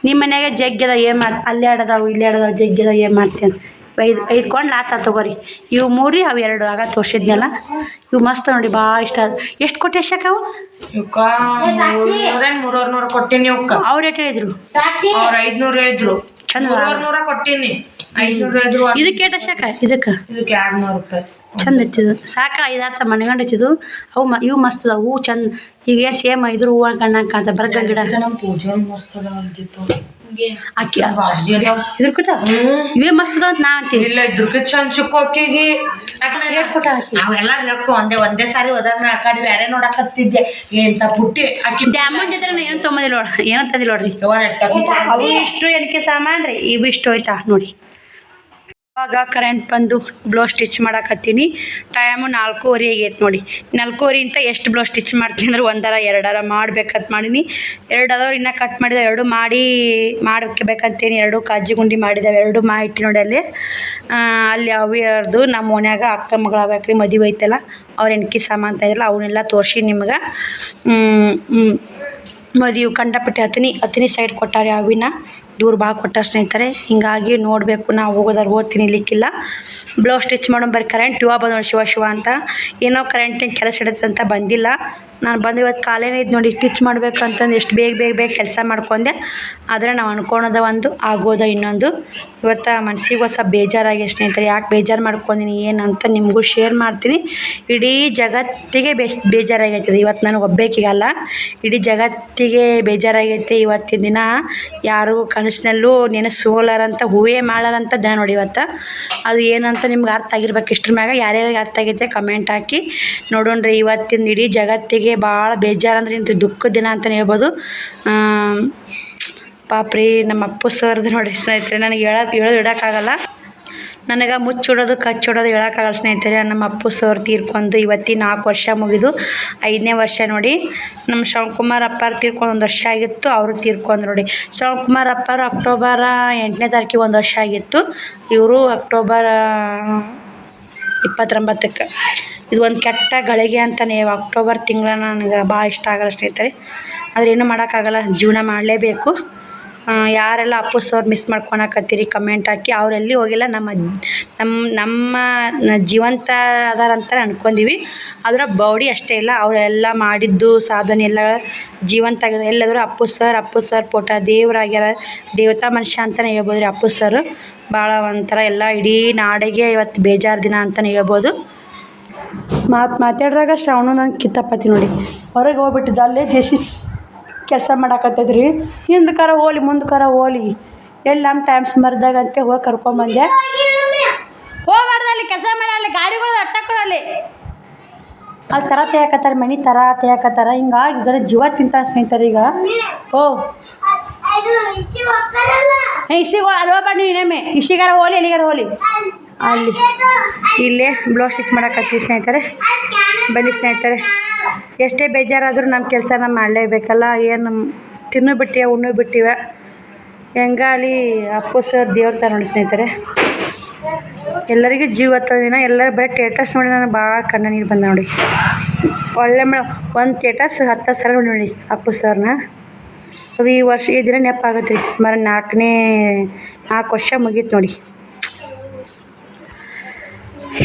ನಿಮ್ಮ ಮನ್ಯಾಗ ಜಗ್ಗದ ಏನು ಮಾಡಿ ಅಲ್ಲಿ ಆಡೋದಾವು ಇಲ್ಲಿ ಆಡೋದಾವು ಜಗ್ಗದ ಏನು ಮಾಡ್ತೀನಿ 5 ಕೊಂಡ್ಲ ಆತ ತಗೋರಿ ಇವು 3 ಅವು 2 ಆಗ ತೋರಿಸಿದ್ನಲ್ಲ ಇವು ಮಸ್ತ್ ನೋಡಿ ಭಾಳ ಇಷ್ಟ ಅದು ಎಷ್ಟು ಕೊಟ್ಟೆ ಶಕ ಅವು 300 ಕೊಟ್ಟಿನಿ ಅವ್ರು ಎಷ್ಟು ಹೇಳಿದ್ರು 500 ಹೇಳಿದ್ರು ಚಂದ 300 ಕೊಟ್ಟಿನಿ 500 ಇದಕ್ಕೆ ಏಟ ಶಕ ಇದಕ್ಕೆ 200 ರೂಪಾಯಿ ಚಂದ ಇರ್ತಿದ್ದು ಸಾಕ ಇದಾತ ಮನೆಗಂಡು ಹಚ್ಚಿದ್ದು ಅವು ಇವು ಮಸ್ತ್ ಅದ ಹೂವು ಚಂದ ಈಗ ಸೇಮ್ ಇದ್ರ ಹೂವು ಕಣ್ಣಾಗ ಕಾಣ್ತ ಬರ್ಗ ಗಿಡ ಪೂಜೆ ಮಸ್ತ್ ಅದ ಅಕ್ಕಿ ಇದ್ರಕೂತ ಇವೇ ಮಸ್ತ್ ಅದ ಅಂತ ನಾ ಅಂತೀವಿ ಇಲ್ಲ ಇದ್ರಕ ಚಂದ ಚುಕ್ಕೋಕಿಗಿ ಕೊಟ್ಟ ಹಾಕಿ ನಾವೆಲ್ಲ ಹೇಳ್ಕೊ ಒಂದೇ ಸಾರಿ ಹೋದಾಗ ನಾ ಆ ಕಡೆ ಬೇರೆ ನೋಡಕತ್ತಿದ್ದೆ ಎಂತ ಪುಟ್ಟಿ ಅಕ್ಕಿ ಡ್ಯಾಮನ್ ಜೊತೆ ಏನು ತೊಗೊಂಬಂದಿಲ್ಲ ನೋಡ್ರಿ ಏನೋ ತಂದಿಲ್ಲ ನೋಡ್ರಿ ಅವು ಇಷ್ಟು ಎಣಿಕೆ ಸಾಮಾನು ರೀ ಇವು ಇಷ್ಟು ಹೋಯ್ತಾ ನೋಡಿ ಇವಾಗ ಕರೆಂಟ್ ಬಂದು ಬ್ಲೌಸ್ ಸ್ಟಿಚ್ ಮಾಡಾಕತ್ತೀನಿ ಟೈಮು 4:15 ಆಗೈತೆ ನೋಡಿ 4:15 ಎಷ್ಟು ಬ್ಲೌಸ್ ಸ್ಟಿಚ್ ಮಾಡ್ತೀನಿ ಅಂದ್ರೆ 1 ಮಾಡ್ಬೇಕಂತ ಮಾಡೀನಿ 2 ಅದಾವ್ರು ಇನ್ನೂ ಕಟ್ ಮಾಡಿದ 2 ಮಾಡಬೇಕಂತೀನಿ 2 ಕಾಜಿ ಗುಂಡಿ ಮಾಡಿದಾವೆ 2 ಮಾಡಿಟ್ಟು ನೋಡಿ ಅಲ್ಲಿ ಅವ್ರದ್ದು ನಮ್ಮ ಓನ್ಯಾಗ ಅಕ್ಕ ಮಗಳಾಗಬೇಕ್ರಿ ಮದುವೆ ಐತಲ್ಲ ಅವ್ರ ಎಣ್ಕಿ ಸಾಮಾನು ತಂದಿರಲ್ಲ ಅವನ್ನೆಲ್ಲ ತೋರಿಸಿ ನಿಮ್ಗೆ ಮದುವೆ ಕಂಡಪಟ್ಟೆ ಹತ್ತಿನಿ ಸೈಡ್ ಕೊಟ್ಟಾರೆ ಅವಿನ ದೂರ ಭಾಳ ಕೊಟ್ಟಾರ ಸ್ನೇಹಿತರೆ ಹಿಂಗಾಗಿ ನೋಡಬೇಕು ನಾವು ಹೋಗೋದಾರು ಓದ್ತೀನಿ ಇಲ್ಲಿಕ್ಕಿಲ್ಲ ಬ್ಲೌಸ್ ಸ್ಟಿಚ್ ಮಾಡೋ ಬರೀ ಕರೆಂಟ್ ಇವಾಗ ಬಂದು ನೋಡಿ ಶಿವ ಅಂತ ಏನೋ ಕರೆಂಟಿನ ಕೆಲಸ ಇಡುತ್ತೆ ಅಂತ ಬಂದಿಲ್ಲ ನಾನು ಬಂದು ಇವತ್ತು ಕಾಲೇನೇ ಇದು ನೋಡಿ ಸ್ಟಿಚ್ ಮಾಡ್ಬೇಕಂತಂದು ಎಷ್ಟು ಬೇಗ ಕೆಲಸ ಮಾಡ್ಕೊಂಡೆ ಆದರೆ ನಾವು ಅನ್ಕೊಳೋದ ಒಂದು ಆಗೋದ ಇನ್ನೊಂದು ಇವತ್ತು ಮನ್ಸಿಗೆ ಒಂದು ಸ್ವಲ್ಪ ಬೇಜಾರಾಗಿ ಸ್ನೇಹಿತರೆ ಯಾಕೆ ಬೇಜಾರು ಮಾಡ್ಕೊಂಡಿನಿ ಏನಂತ ನಿಮಗೂ ಶೇರ್ ಮಾಡ್ತೀನಿ ಇಡೀ ಜಗತ್ತಿಗೆ ಬೇಜಾರಾಗೈತದೆ ಇವತ್ತು ನನಗೆ ಒಬ್ಬೇಕಿಗಲ್ಲ ಇಡೀ ಜಗತ್ತಿಗೆ ಬೇಜಾರಾಗೈತೆ ಇವತ್ತಿನ ದಿನ ಯಾರು ಕನಸಿನಲ್ಲೂ ನೆನೆಸೋಲಾರಂತ ಹೂವೇ ಮಾಡಾರಂತ ದಿನ ನೋಡಿ ಇವತ್ತು ಅದು ಏನಂತ ನಿಮ್ಗೆ ಅರ್ಥ ಆಗಿರ್ಬೇಕು ಇಷ್ಟ್ರ ಮ್ಯಾಗ ಯಾರ್ಯಾರಿಗೆ ಅರ್ಥ ಆಗೈತೆ ಕಮೆಂಟ್ ಹಾಕಿ ನೋಡೋಣ್ರಿ ಇವತ್ತಿನ ಇಡೀ ಜಗತ್ತಿಗೆ ಭಾಳ ಬೇಜಾರಂದ್ರೆ ಇಂಥ ದುಃಖದ ದಿನ ಅಂತಲೇ ಹೇಳ್ಬೋದು ಪಾಪ್ರಿ ನಮ್ಮ ಅಪ್ಪು ಸರ್ದು ನೋಡಿ ಸ್ನೇಹಿತರೆ ನನಗೆ ಹೇಳೋದು ಇಡೋಕ್ಕಾಗಲ್ಲ ನನಗೆ ಮುಚ್ಚಿಡೋದು ಕಚ್ಚಿಡೋದು ಹೇಳೋಕ್ಕಾಗಲ್ಲ ಸ್ನೇಹಿತರೆ ನಮ್ಮ ಅಪ್ಪು ಸರ್ ತೀರ್ಕೊಂಡು ಇವತ್ತಿನ 4 ವರ್ಷ ಮುಗಿದು 5ನೇ ವರ್ಷ ನೋಡಿ ನಮ್ಮ ಶಿವಕುಮಾರ್ ಅಪ್ಪಾರು ತೀರ್ಕೊಂಡು 1 ವರ್ಷ ಆಗಿತ್ತು ಅವರು ತೀರ್ಕೊಂಡು ನೋಡಿ ಶಿವಕುಮಾರ್ ಅಪ್ಪಾರು ಅಕ್ಟೋಬರ್ 8ನೇ ತಾರೀಕಿಗೆ 1 ವರ್ಷ ಆಗಿತ್ತು ಇವರು ಅಕ್ಟೋಬರ್ 29ಕ್ಕೆ ಇದು ಒಂದು ಕೆಟ್ಟ ಗಳಿಗೆ ಅಂತಲೇ ಅಕ್ಟೋಬರ್ ತಿಂಗಳ ನನಗೆ ಭಾಳ ಇಷ್ಟ ಆಗಲ್ಲ ಸ್ನೇಹಿತರೆ. ಆದರೆ ಏನೂ ಮಾಡೋಕ್ಕಾಗಲ್ಲ, ಜೀವನ ಮಾಡಲೇಬೇಕು. ಯಾರೆಲ್ಲ ಅಪ್ಪು ಸರ್ ಮಿಸ್ ಮಾಡ್ಕೊಳಕತ್ತೀರಿ ಕಮೆಂಟ್ ಹಾಕಿ. ಅವರೆಲ್ಲಿ ಹೋಗಿಲ್ಲ, ನಮ್ಮ ಜೀವಂತ ಅದಾರ ಅಂತ ಅನ್ಕೊಂಡೀವಿ. ಅದರ ಬಾಡಿ ಅಷ್ಟೇ ಇಲ್ಲ, ಅವರೆಲ್ಲ ಮಾಡಿದ್ದು ಸಾಧನೆ ಎಲ್ಲ ಜೀವಂತ ಆಗಿದೆ. ಎಲ್ಲಾದರೂ ಅಪ್ಪು ಸರ್ ಫೋಟೋ ದೇವರಾಗ್ಯಾರ, ದೇವತಾ ಮನುಷ್ಯ ಅಂತಲೇ ಹೇಳ್ಬೋದು ರೀ ಅಪ್ಪು ಸರ್. ಭಾಳ ಒಂಥರ ಎಲ್ಲ ಇಡೀ ನಾಡಿಗೆ ಇವತ್ತು ಬೇಜಾರು ದಿನ ಅಂತಲೇ ಹೇಳ್ಬೋದು. ಮಾತಾಡ್ರಾಗ ಶ್ರಾವಣನಂಗೆ ಕಿತ್ತಪ್ಪತ್ತಿ ನೋಡಿ ಹೊರಗೆ ಹೋಗ್ಬಿಟ್ಟಿದ್ದ. ಅಲ್ಲೇ ಜೇಸಿ ಕೆಲಸ ಮಾಡಾಕತ್ತದ್ರಿ. ಹಿಂದಕ್ಕಾರ ಹೋಲಿ ಮುಂದಕ್ಕಾರ ಹೋಲಿ, ಎಲ್ಲಿ ನಮ್ಮ ಟೈಮ್ ಸುಮಾರ್ದಾಗಂತೆ ಹೋಗಿ ಕರ್ಕೊಂಬಂದೆ. ಹೋಗ್ಬಾರ್ದು ಅಲ್ಲಿ ಕೆಲಸ ಮಾಡಲ್ಲಿ, ಗಾಡಿಗಳು ಅಟ್ಟಕ್ಕಲ್ಲಿ ಅಲ್ಲಿ ಥರ ತೆಗಿಯಕತ್ತಾರೆ, ಮನೆ ಥರ ತೆಗಿಯಕತ್ತಾರೆ. ಹಿಂಗಾಗಿ ಈಗ ಜೀವ ತಿಂತ ಸ್ನೇಹಿತರೆ. ಈಗ ಇಸಿಗೆ ಅಲ್ಲಿ ಹೋಗ್ಬೇಡ ನೀನೇಮೆ, ಇಸಿಗಾರ ಹೋಲಿ ಎಲ್ಲಿಗಾರ ಹೋಲಿ. ಅಲ್ಲಿ ಇಲ್ಲೇ ಬ್ಲೌಸ್ ಸ್ಟಿಚ್ ಮಾಡಾಕತ್ತೀವಿ ಸ್ನೇಹಿತರೆ. ಬನ್ನಿ ಸ್ನೇಹಿತರೆ, ಎಷ್ಟೇ ಬೇಜಾರಾದರೂ ನಮ್ಮ ಕೆಲಸ ನಾವು ಮಾಡಲೇಬೇಕಲ್ಲ. ಏನು ತಿನ್ನೂ ಬಿಟ್ಟಿವೆ ಉಣ್ಣು ಬಿಟ್ಟಿವೆ. ಹೆಂಗಾಲಿ ಅಪ್ಪು ಸರ್ ದೇವ್ರ ಥರ ನೋಡಿ ಸ್ನೇಹಿತರೆ. ಎಲ್ಲರಿಗೂ ಜೀವ ದಿನ. ಎಲ್ಲರೂ ಬರೀ ಸ್ಟೇಟಸ್ ನೋಡಿ ನಾನು ಭಾಳ ಕಣ್ಣ ನೀರು ಬಂದ ನೋಡಿ. ಒಳ್ಳೆ ಒಂದು ಸ್ಟೇಟಸ್ 10 ಸಲ ನೋಡಿ ಅಪ್ಪು ಸರ್ನ. ಅದು ಈ ವರ್ಷ ಈ ದಿನ ನೆನಪಾಗತ್ತೆ ರೀ. ಸುಮಾರು 4 ವರ್ಷ ಮುಗೀತು ನೋಡಿ.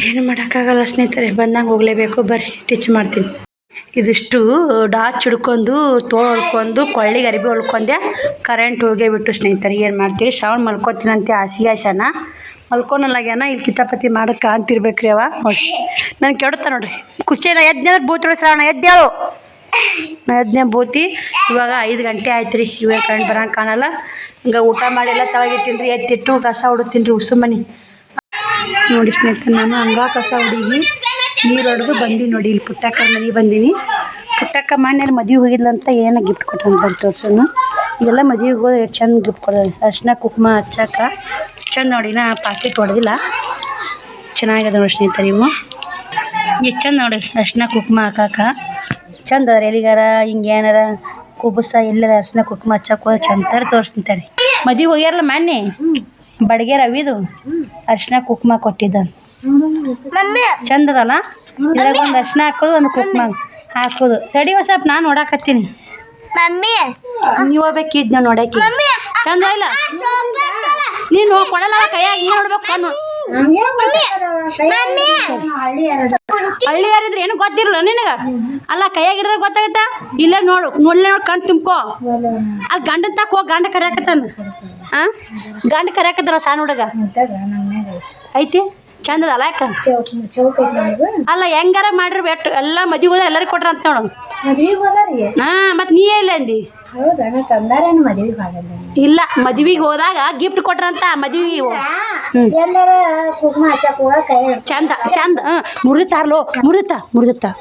ಏನು ಮಾಡೋಕ್ಕಾಗಲ್ಲ ಸ್ನೇಹಿತರೆ, ಬಂದಂಗೆ ಹೋಗಲೇಬೇಕು. ಬರ್ರಿ ಸ್ಟಿಚ್ ಮಾಡ್ತೀನಿ. ಇದಿಷ್ಟು ಡಾಚ್ ಹಿಡ್ಕೊಂಡು ತೋಳು ಹೊಲ್ಕೊಂಡು ಕೊಳ್ಳಿಗೆ ಅರಿಬಿ ಹೊಲ್ಕೊಂಡೆ. ಕರೆಂಟ್ ಹೋಗೇ ಬಿಟ್ಟು ಸ್ನೇಹಿತರೆ. ಏನು ಮಾಡ್ತೀರಿ, ಶ್ರಾವಣ ಮಲ್ಕೋತೀನಂತೆ ಆಸೆನ ಮಲ್ಕೊನಲ್ಲಾಗ್ಯಾನ. ಇಲ್ಲಿ ಕಿತಾಪತಿ ಮಾಡೋಕ್ಕೆ ಕಾಣ್ತಿರ್ಬೇಕು ರೀ ಅವ. ನೋಡಿ ನಾನು ಕೆಡುತ್ತಾ ನೋಡ್ರಿ ಕುರ್ಚಿನ ಎದ್ನೇ ಬೂತ್ ಶ್ರಾವಣ ಎದ್ದೇಳು. ಎದ್ನೇ ಬೂತಿ. ಇವಾಗ 5 ಗಂಟೆ ಆಯ್ತು ರೀ. ಇವಾಗ ಕರೆಂಟ್ ಬರೋಂಗೆ ಕಾಣಲ್ಲ. ಹಂಗೆ ಊಟ ಮಾಡಿ ಎಲ್ಲ ತಳಗಿಟ್ಟಿನಿ ರೀ. ಎತ್ತಿಟ್ಟು ಕಸ ಹೊಡಿತೀನಿ ರೀ ಉಸು ಮನೆ ನೋಡಿ ಸ್ನೇಹಿತರೆ. ನಾನು ಹಂಗ ಕಸ ಹುಡುಗಿ ನೀರು ಹೊಡೆದು ಬಂದೀನಿ ನೋಡಿ. ಇಲ್ಲಿ ಪುಟ್ಟಕ್ಕರ ಮನೆಗೆ ಬಂದೀನಿ. ಪುಟ್ಟಕ್ಕ ಮನೇಲಿ ಮದುವೆ ಹೋಗಿದ್ಲಂತ ಏನೋ ಗಿಫ್ಟ್ ಕೊಟ್ಟಂತ ತೋರ್ಸೋನು. ಇದೆಲ್ಲ ಮದುವೆಗೆ ಹೋದ್ರೆ ಎಷ್ಟು ಚಂದ ಗಿಫ್ಟ್ ಕೊಡೋದು. ಅರ್ಶಿನ ಕುಂಕುಮ ಹಚ್ಚಕ್ಕ ಚಂದ ನೋಡಿ. ನಾ ಪಾಕೆಟ್ ಹೊಡೆದಿಲ್ಲ, ಚೆನ್ನಾಗಿದೆ ನೋಡಿ ಸ್ನೇಹಿತರೆ. ಇವು ಎಷ್ಟು ಚಂದ ನೋಡಿ ಅರ್ಶಿನ ಕುಂಕುಮ ಹಾಕಕ್ಕೆ ಚಂದ ಅದ. ಎಲ್ಲಿಗಾರ ಹಿಂಗೆ ಏನಾರ ಕುಬುಸ ಎಲ್ಲಾರ ಅರ್ಶಿನ ಕುಂಕುಮ ಹಚ್ಚಕ್ಕೆ ಹೋದ್ರೆ ಚಂದ ತೋರಿಸ್ತಾರೆ. ಮದುವೆ ಹೋಗ್ಯಾರಲ್ಲ ಮೊನ್ನೆ ಬಡ್ಗೆ ರವಿದು ಅರ್ಶಿನ ಕುಂಕುಮ ಕೊಟ್ಟಿದ್ದ ಚಂದದಲ್ಲ. ಇದ್ರಾಗ ಒಂದು ಅರ್ಶಿನ ಹಾಕೋದು, ಒಂದು ಕುಂಕುಮ ಹಾಕೋದು. ತಡಿ ಸ್ವಲ್ಪ ನಾನು ನೋಡಾಕತ್ತೀನಿ. ನೀವು ಹೋಗ್ಬೇಕಿದ್ ನಾವು ನೋಡಕ್ಕೆ ಚಂದ ಇಲ್ಲ. ನೀನು ಕೊಡಲ್ಲ ಕೈಯಾಗ ನೀನು ನೋಡ್ಬೇಕು ಕಣ್ಣು. ಹಳ್ಳಿ ಯಾರಿದ್ರೆ ಏನು ಗೊತ್ತಿರಲ್ಲ ನಿನಗೆ. ಅಲ್ಲ ಕೈಯಾಗ ಹಿಡಿದ್ರೆ ಗೊತ್ತಾಗತ್ತಾ? ಇಲ್ಲೇ ನೋಡ್ಲೇ ಕಣ್ಣು ತುಂಬ್ಕೋ. ಅಲ್ಲಿ ಗಂಡನ ತಕ್ಕ ಹೋಗಿ ಗಂಡ ಕರಿಯಾಕತ್ತಾನ. ಗಂಡ ಕರಿಯಾಕತ್ತಾರ ಸಣ್ಣ ಹುಡುಗ ಐತಿ ಚಂದದಲ್ಲ. ಯಾಕ ಅಲ್ಲ ಹೆಂಗಾರ ಮಾಡ್ರಿ ಬೆಟ್ಟು ಎಲ್ಲ ಮದುವೆ ಹೋದ್ರೆ ಎಲ್ಲರಿಗೂ ಕೊಟ್ರ ಅಂತ ನೋಡು. ಮತ್ತು ನೀ ಎಲ್ಲ ಅಂದಿ? ಇಲ್ಲ ಮದುವೆಗೆ ಹೋದಾಗ ಗಿಫ್ಟ್ ಕೊಟ್ರಂತ ಮದುವೆಗೆ ಚಂದ ಚಂದ. ಮುರಿತಾರ್ಲೋ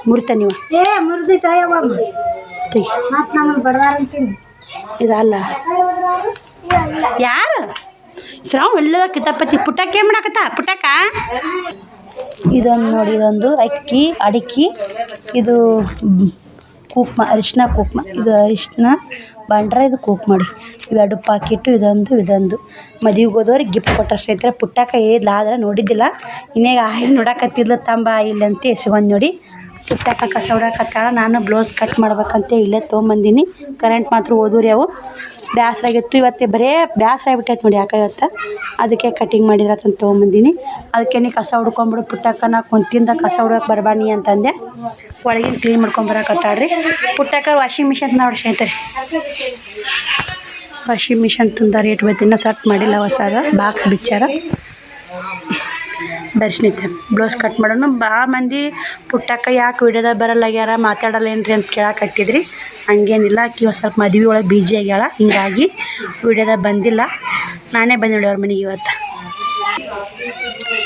ಮುರಿತ ನೀವು ಇದಲ್ಲ ಯಾರು ಶ್ರಾವ್ ಒಳ್ಳೆದ ಕಿತಾಪತಿ. ಪುಟ್ಟಕ್ಕ ಏನು ಮಾಡಾಕತ್ತ ಪುಟ್ಟಕ್ಕ? ಇದೊಂದು ನೋಡಿ, ಇದೊಂದು ಅಕ್ಕಿ ಅಡಿಕೆ, ಇದು ಕುಂಕುಮ ಅರಿಶಿನ ಕುಂಕುಮ. ಇದು ಅರಿಶಿನ ಬಂಡ್ರೆ, ಇದು ಕುಂಕುಮ ಮಾಡಿ. ಇವೆರಡು ಪಾಕಿಟ್ಟು ಇದೊಂದು ಮದುವೆಗೆ ಹೋದವ್ರಿಗೆ ಗಿಫ್ಟ್ ಕೊಟ್ಟರು ಸ್ನೇಹಿತರೆ. ಪುಟ್ಟಕ್ಕ ಏದ್ಲ ಆದ್ರೆ ನೋಡಿದ್ದಿಲ್ಲ. ಇನ್ನೇಗ ಆಯಿಲ್ ನೋಡಕತ್ತಿದ್ಲು ತಂಬ ಇಲ್ಲಂತೆ ಎಸ್ಕೊಂಡು ನೋಡಿ. ಪುಟ್ಟಕ್ಕ ಕಸ ಹೊಡಕತ್ತಾಳ. ನಾನು ಬ್ಲೌಸ್ ಕಟ್ ಮಾಡ್ಬೇಕಂತೆ ಇಲ್ಲೇ ತೊಗೊಂಬಂದಿನಿ. ಕರೆಂಟ್ ಮಾತ್ರ ಹೋದ್ರಿ ಅವು. ಬೇಸರಾಗಿತ್ತು ಇವತ್ತೇ, ಬರೇ ಬೇಸರ ಆಗಿಬಿಟ್ಟೈತೆ ನೋಡಿ ಯಾಕೆ ಇವತ್ತು. ಅದಕ್ಕೆ ಕಟಿಂಗ್ ಮಾಡಿದ್ರತ್ತಂತ ತೊಗೊಂಬಂದಿನಿ. ಅದಕ್ಕೆ ನೀ ಕಸ ಹುಡ್ಕೊಂಬಿಡು ಪುಟ್ಟಕ್ಕ, ನಾ ಕುಂತಿಂದ ಕಸ ಹುಡ್ಕಕ್ಕೆ ಬರಬಾಣಿ ಅಂತಂದೆ. ಒಳಗಿನ ಕ್ಲೀನ್ ಮಾಡ್ಕೊಂಬರಕತ್ತಾಳ್ರಿ. ಪುಟ್ಟಕ್ಕ ವಾಷಿಂಗ್ ಮಿಷನ್ ನೋಡಿ ಸ್ನೇಹಿತರೆ. ವಾಷಿಂಗ್ ಮಿಷನ್ ತುಂಬ ರೇಟ್ ಬೈತಿ. ಇನ್ನೂ ಸಟ್ ಮಾಡಿಲ್ಲ ಹೊಸಾದ ಬಾಕ್ಸ್ ಬಿಚ್ಚಾರ. ಬರೀ ಸ್ನೇಹಿತರೆ ಬ್ಲೌಸ್ ಕಟ್ ಮಾಡೋಣ. ಭಾಳ ಮಂದಿ ಪುಟ್ಟಕ್ಕ ಯಾಕೆ ವಿಡಿಯೋದಾಗ ಬರಲ್ಲಾಗ್ಯಾರ ಮಾತಾಡಲ್ಲ ಏನ್ರಿ ಅಂತ ಕೇಳಾಕತ್ತಿದ್ರಿ. ಹಂಗೇನಿಲ್ಲ, ಆಕಿ ಸ್ವಲ್ಪ ಮದುವೆ ಒಳಗೆ ಬಿಜಿ ಆಗ್ಯಾಳ, ಹಿಂಗಾಗಿ ವಿಡಿಯೋದಾಗ ಬಂದಿಲ್ಲ. ನಾನೇ ಬಂದಿದ್ದೆ ಅವ್ರ ಮನೆಗೆ ಇವತ್ತು.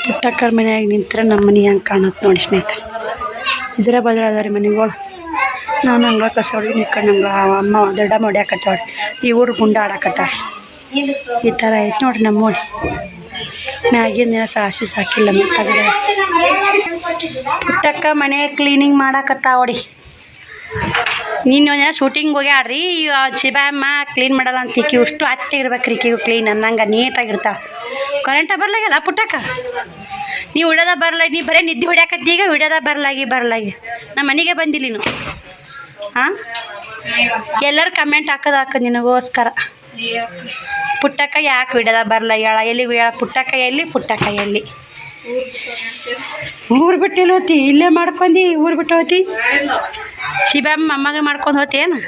ಪುಟ್ಟಕ್ಕರ ಮನೆಯಾಗ ನಿಂತ್ರೆ ನಮ್ಮ ಮನೆ ಹೆಂಗೆ ಕಾಣುತ್ತೆ ನೋಡಿ ಸ್ನೇಹಿತರೆ. ಇದರ ಬದಲ ಅದಾವ ರೀ ಮನೆಗಳು. ನಾನು ಹಂಗೆ ಕಸ ಹೊಡೆದು ನಿಂತ್ಕೊಂಡು ಹಂಗೆ ಅಮ್ಮ ದೊಡ್ಡಮ್ಮ ಹೊಡ್ಯಾಕತ್ತಾಳೆ. ಈ ಊರು ಗುಂಡ ಆಡಾಕತ್ತಾಳೆ. ಈ ಥರ ಐತೆ ನೋಡಿರಿ ನಮ್ಮ ಓಣಿ. ಮ್ಯಾಗಿನ ದಿನ ಸಾಸಿ ಸಾಕಿಲ್ಲ ತಗಡೆ. ಪುಟ್ಟಕ್ಕ ಮನೆ ಕ್ಲೀನಿಂಗ್ ಮಾಡಾಕತ್ತಾವಡಿ. ನೀನು ಒಂದಿನ ಶೂಟಿಂಗ್ ಹೋಗ್ಯಾಡ್ರಿ. ಶಿಬಾಯಮ್ಮ ಕ್ಲೀನ್ ಮಾಡಲ್ಲ ಅಂತ ಈಕಿ ಅಷ್ಟು ಹತ್ತಿಗಿರ್ಬೇಕು ರೀ. ಈಕಿಗೂ ಕ್ಲೀನ್ ಅನ್ನಂಗೆ ನೀಟಾಗಿರ್ತಾಳೆ. ಕರೆಂಟ ಬರ್ಲಾಗಲ್ಲ ಪುಟ್ಟಕ್ಕ. ನೀವು ವಿಡಿಯೋದಾಗ ಬರಲ್ಲ, ನೀ ಬರೀ ನಿದ್ದೆ ಹೊಡ್ಯಾಕತ್ತಿ. ಈಗ ವಿಡಿಯೋದಾಗ ಬರಲಾಗಿ ನಮ್ಮ ಮನೆಗೆ ಬಂದಿಲ್ಲ ನೀನು. ಹಾಂ, ಎಲ್ಲರೂ ಕಮೆಂಟ್ ಹಾಕೋದು ನಿನಗೋಸ್ಕರ. ಪುಟ್ಟಕ್ಕ ಯಾಕೆ ವಿಡಿಯೋದಾಗ ಬರಲ್ಲ ಹೇಳ, ಎಲ್ಲಿ ಪುಟ್ಟಕ್ಕ ಎಲ್ಲಿ ಊರು ಬಿಟ್ಟಿಲ್ಲ ಹೋತಿ, ಇಲ್ಲೇ ಮಾಡ್ಕೊಂಡು ಊರು ಬಿಟ್ಟು ಹೋತಿ. ಶಿಬಮ್ಮ ಅಮ್ಮಗ ಮಾಡ್ಕೊಂಡು ಹೋತಿ ಏನು?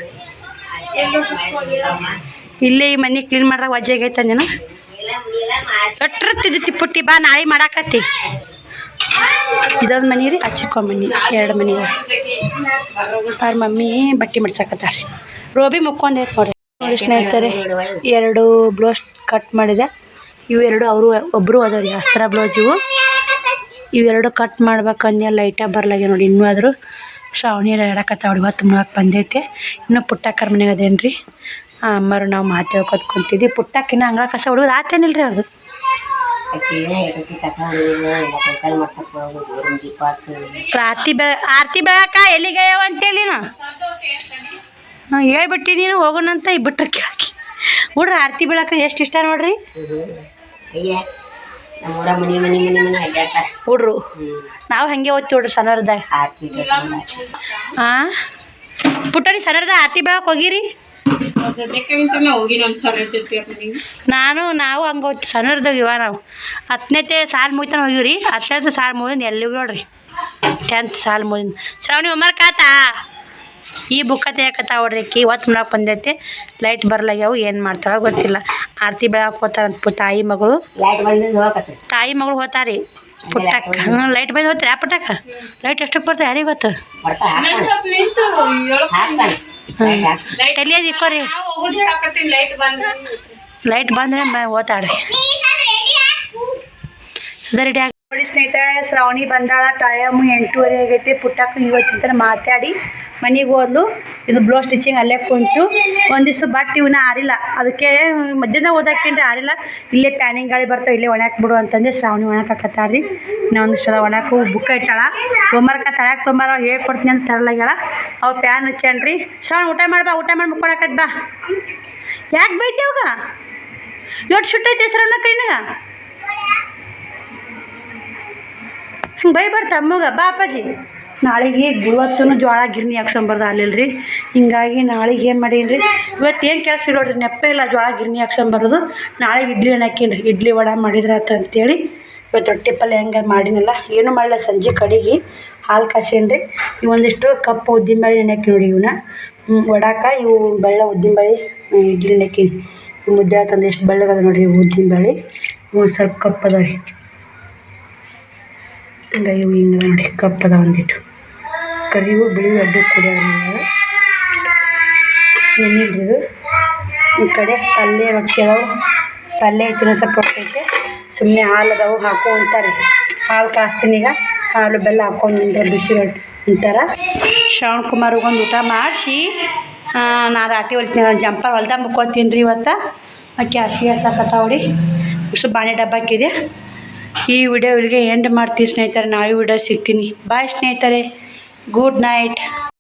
ಇಲ್ಲೇ ಈ ಮನೆ ಕ್ಲೀನ್ ಮಾಡ್ದಾಗ ವಜ್ಜಾಗೈತೆ ಅಂದೇನ. ಒಟ್ಟಿರ್ತಿದ್ದಿ ಪುಟ್ಟಿ ಬಾ, ನಾಳೆ ಮಾಡಾಕತ್ತಿ. ಇದೊಂದು ಮನೆ ರೀ, ಹಚ್ಚಿಕೊಂಬನ್ನಿ 2 ಮನೆ. ಅವ್ರ ಮಮ್ಮಿ ಬಟ್ಟೆ ಮಡ್ಸಕತ್ತಾಳೆ. ರೋಬಿ ಮುಕ್ಕೊಂಡೈತೆ ನೋಡಿ ಸ್ನೇಹಿತರೆ. 2 ಬ್ಲೌಸ್ ಕಟ್ ಮಾಡಿದೆ. ಇವೆರಡು ಅವರು ಒಬ್ಬರು ಅದಾವ್ರಿ ಅಸ್ತ್ರ ಬ್ಲೌಸ್. ಇವೆರಡು ಕಟ್ ಮಾಡ್ಬೇಕಂದ್ರೆ ಲೈಟಾಗಿ ಬರ್ಲಾಗೆ ನೋಡಿ. ಇನ್ನೂ ಆದರೂ ಶ್ರಾವಣಿ ಹೇಳಕತ್ತಾವಡಿ ಹೊತ್ತು ಮುಳಕ್ಕೆ ಬಂದೈತೆ. ಇನ್ನೂ ಪುಟ್ಟಕ್ಕರ ಮನೆಗೆ ಅದೇನು ರೀ. ಅಮ್ಮರು ನಾವು ಮಾತಾಡ್ಕೊತ ಕುಂತಿದ್ವಿ. ಪುಟ್ಟಕ್ಕಿನ್ನ ಅಂಗಳ ಕಸ ಹುಡುಗದು ಆತೇನಿಲ್ಲ ರೀ ಅವ್ರದ್ದು. ಆರತಿ ಬೆಳಕ ಎಲ್ಲಿಗಯ್ಯವ ಅಂತೇಳಿ ಹಾಂ ಹೇಳ್ಬಿಟ್ಟು ನೀನು ಹೋಗೋಣಂತ ಬಿಟ್ರೆ ಕೇಳಕ್ಕೆ ಹುಡ್ರಿ. ಆರತಿ ಬೆಳಕ ಎಷ್ಟು ಇಷ್ಟ ನೋಡ್ರಿ ಹುಡ್ರು. ನಾವು ಹಂಗೆ ಓದ್ತೀವಿ ನೋಡ್ರಿ ಸಣ್ಣವ್ರದಾಗ. ಹಾಂ ಪುಟ್ಟರಿ ಸಣ್ಣವ್ರದಾಗ ಆರತಿ ಬೆಳಕ್ಕೆ ಹೋಗಿರಿ. ನಾವು ಹಂಗೆ ಹೋಗ್ತೀವಿ ಸಣ್ಣವ್ರದಾಗ. ಇವ ನಾವು 10ನೇ ಸಾಲ ಮುಗಿತಾನೆ ಹೋಗಿವ್ರಿ. 10ನೇ ಸಾಲ ಮುಗಿದ್ ಎಲ್ಲಿ ನೋಡ್ರಿ 10th ಸಾಲ ಮುಗಿದ್. ಶ್ರಾವಣಿ ಹೋಮ್ವರ್ಕ್ ಆತಾ? ಈ ಬುಕ್ಕ ತೆಗಿಯಕತ್ತಾವ ನೋಡ್ರಿ. ಇವತ್ತು ಮುಳಕ್ಕೆ ಬಂದೈತೆ. ಲೈಟ್ ಬರ್ಲಾಗ್ಯಾವು, ಏನು ಮಾಡ್ತಾವ ಗೊತ್ತಿಲ್ಲ. ಆರತಿ ಬೆಳಕ್ಕೆ ಹೋಗ್ತಾರಂತ ತಾಯಿ ಮಗಳು ಹೋಗ್ತಾರಿ. ಪುಟ್ಟಕ್ಕ ಲೈಟ್ ಬಂದು ಹೋಗ್ತಾರೆ. ಆ ಪುಟ್ಟಕ್ಕ ಲೈಟ್ ಎಷ್ಟಕ್ಕೆ ಬರ್ತಾರೆ ಯಾರಿಗೆ ಗೊತ್ತು. ತಲೆಯದು ಇಕ್ಕೋರಿ, ಲೈಟ್ ಬಂದ್ರೆ ಓದ್ತಾಳ್ರಿ. ಸದಾ ರೆಡಿ ಆಗಿ ನೋಡಿ ಸ್ನೇಹಿತರೆ. ಶ್ರಾವಣಿ ಬಂದಾಳ. ಟೈಮ್ 8:30 ಆಗೈತೆ. ಪುಟ್ಟಕ್ಕ ಇವತ್ತಿಂತ ಮಾತಾಡಿ ಮನೆಗೆ ಹೋದ್ಲು. ಇದು ಬ್ಲೌಸ್ ಸ್ಟಿಚಿಂಗ್ ಅಲ್ಲೇ ಕುಂತು ಒಂದಿವ್ಸ ಬಟ್ಟೆ ಇವನ್ನ ಆರಿಲ್ಲ. ಅದಕ್ಕೆ ಮಧ್ಯಾಹ್ನ ಓದಾಕೇನ್ರಿ ಆರಿಲ್ಲ. ಇಲ್ಲೇ ಪ್ಯಾನಿಂಗ್ ಗಾಳಿ ಬರ್ತಾವೆ, ಇಲ್ಲೇ ಒಣಾಕ್ ಬಿಡು ಅಂತಂದೆ ಶ್ರಾವಣಿ ಒಣಾಕತ್ತಾಳ್ರಿ. ಇನ್ನೊಂದಿಷ್ಟು ಅದ ಒಣಾಕು. ಬುಕ್ಕ ಇಟ್ಟಾಳ. ತೊಂಬರ್ಕ ತಳಕ್ಕೆ ತೊಂಬಾರ ಹೇಳ್ಕೊಡ್ತೀನಿ ಅಂತ ತರಲಾಗ್ಯಾಳ. ಅವು ಪ್ಯಾನ್ ಹಚ್ಚೇನ್ರಿ. ಶ್ರಾವಣಿ ಊಟ ಮಾಡಿ ಮುಕ್ಕೊಳಕತ್ ಬಾ. ಯಾಕೆ ಬೈತಿ ಅವಾಗ? ಎಷ್ಟು ಸುಟ್ಟೈತಿ ಶ್ರವಣ ಕೈನಾಗ ಬೈ ಬರ್ತಾ ಅಮ್ಮಗ. ಬಾ ಅಪ್ಪಾಜಿ. ನಾಳೆಗೆ ಇವತ್ತೂ ಜೋಳ ಗಿರ್ನಿ ಹಾಕ್ಸೊಂಬರ್ದು ಅಲ್ಲಿಲ್ರಿ. ಹಿಂಗಾಗಿ ನಾಳೆಗೆ ಏನು ಮಾಡೀನಿ ರೀ, ಇವತ್ತೇನು ಕೆಲಸ ನೋಡ್ರಿ, ನೆಪ್ಪೇ ಇಲ್ಲ ಜೋಳ ಗಿರ್ನಿ ಹಾಕ್ಸೊಂಬರೋದು. ನಾಳೆಗೆ ಇಡ್ಲಿ ಹಾಕೀನಿ. ಇಡ್ಲಿ ವಡೆ ಮಾಡಿದ್ರಾತ ಅಂತೇಳಿ ಇವತ್ತು ರೊಟ್ಟಿ ಪಲ್ಯ ಹೆಂಗೆ ಮಾಡಿನಲ್ಲ. ಏನೂ ಮಾಡಿಲ್ಲ. ಸಂಜೆ ಕಡೆಗೆ ಹಾಲು ಕಾಸೇನ್ರಿ. ಇವೊಂದಿಷ್ಟು ಕಪ್ಪು ಉದ್ದಿನಬೇಳೆ ನೆನಕಿ ನೋಡಿ. ಇವನ್ನ ವಡಾಕ ಇವು ಬೆಳ್ಳ ಉದ್ದಿನಬೇಳೆ ಇಡ್ಲಿ ನೆನಕೀನಿ. ಇವು ಮುದ್ದೆ ಆತಂದು ಎಷ್ಟು ಬೆಳ್ಳಗದ ನೋಡಿರಿ. ಇವು ಉದ್ದಿನಬೇಳೆ ಇವು ಸ್ವಲ್ಪ ಕಪ್ಪು ಅದಾವ ರೀ. ಇಲ್ಲ ಇವು ಹಿಂಗೆ ನೋಡಿ ಕಪ್ಪದ ಒಂದಿಟ್ಟು. ಕರಿವು ಬಿಳಿವು ಅಡ್ಡು ಕುಡಿಯೋದು ಏನಿಲ್ರಿ. ಇದು ಈ ಕಡೆ ಪಲ್ಯ ರೊಟ್ಟಿ ಅದಾವು. ಪಲ್ಯ ಹೆಚ್ಚಿನ ಸ್ವಲ್ಪ ರೊಟ್ಟೈತೆ. ಸುಮ್ಮನೆ ಹಾಲು ಅದಾವು ಹಾಕೋ ಅಂತಾರೆ. ಹಾಲು ಕಾಸ್ತೀನಿ ಈಗ. ಹಾಲು ಬೆಲ್ಲ ಹಾಕೊಂಡು ನಿಂತಾರೆ ಬಿಸಿ ರೊಟ್ಟಿ ಅಂತಾರೆ. ಶ್ರವಣ ಕುಮಾರ್ಗೊಂದು ಊಟ ಮಾಡಿಸಿ ನಾನು ರಾಟಿ ಹೊಲ್ತೀನಿ. ಜಂಪರ್ ಹೊಲ್ದಾಗ ಮುಕ್ಕೋತೀನಿ ರೀ ಇವತ್ತು. ಆಕೆ ಹಸಿ ಹಸಾಕತ್ತಾವಡಿ. ಇಷ್ಟು ಬಾಣೆ ಡಬ್ಬ ಹಾಕಿದೆ. ಈ ವಿಡಿಯೋ ಇಲ್ಲಿಗೆ ಎಂಡ್ ಮಾಡ್ತೀವಿ ಸ್ನೇಹಿತರೆ. ನಾಳೆ ವಿಡಿಯೋ ಸಿಗ್ತೀನಿ. ಬಾಯ್ ಸ್ನೇಹಿತರೆ. Good night.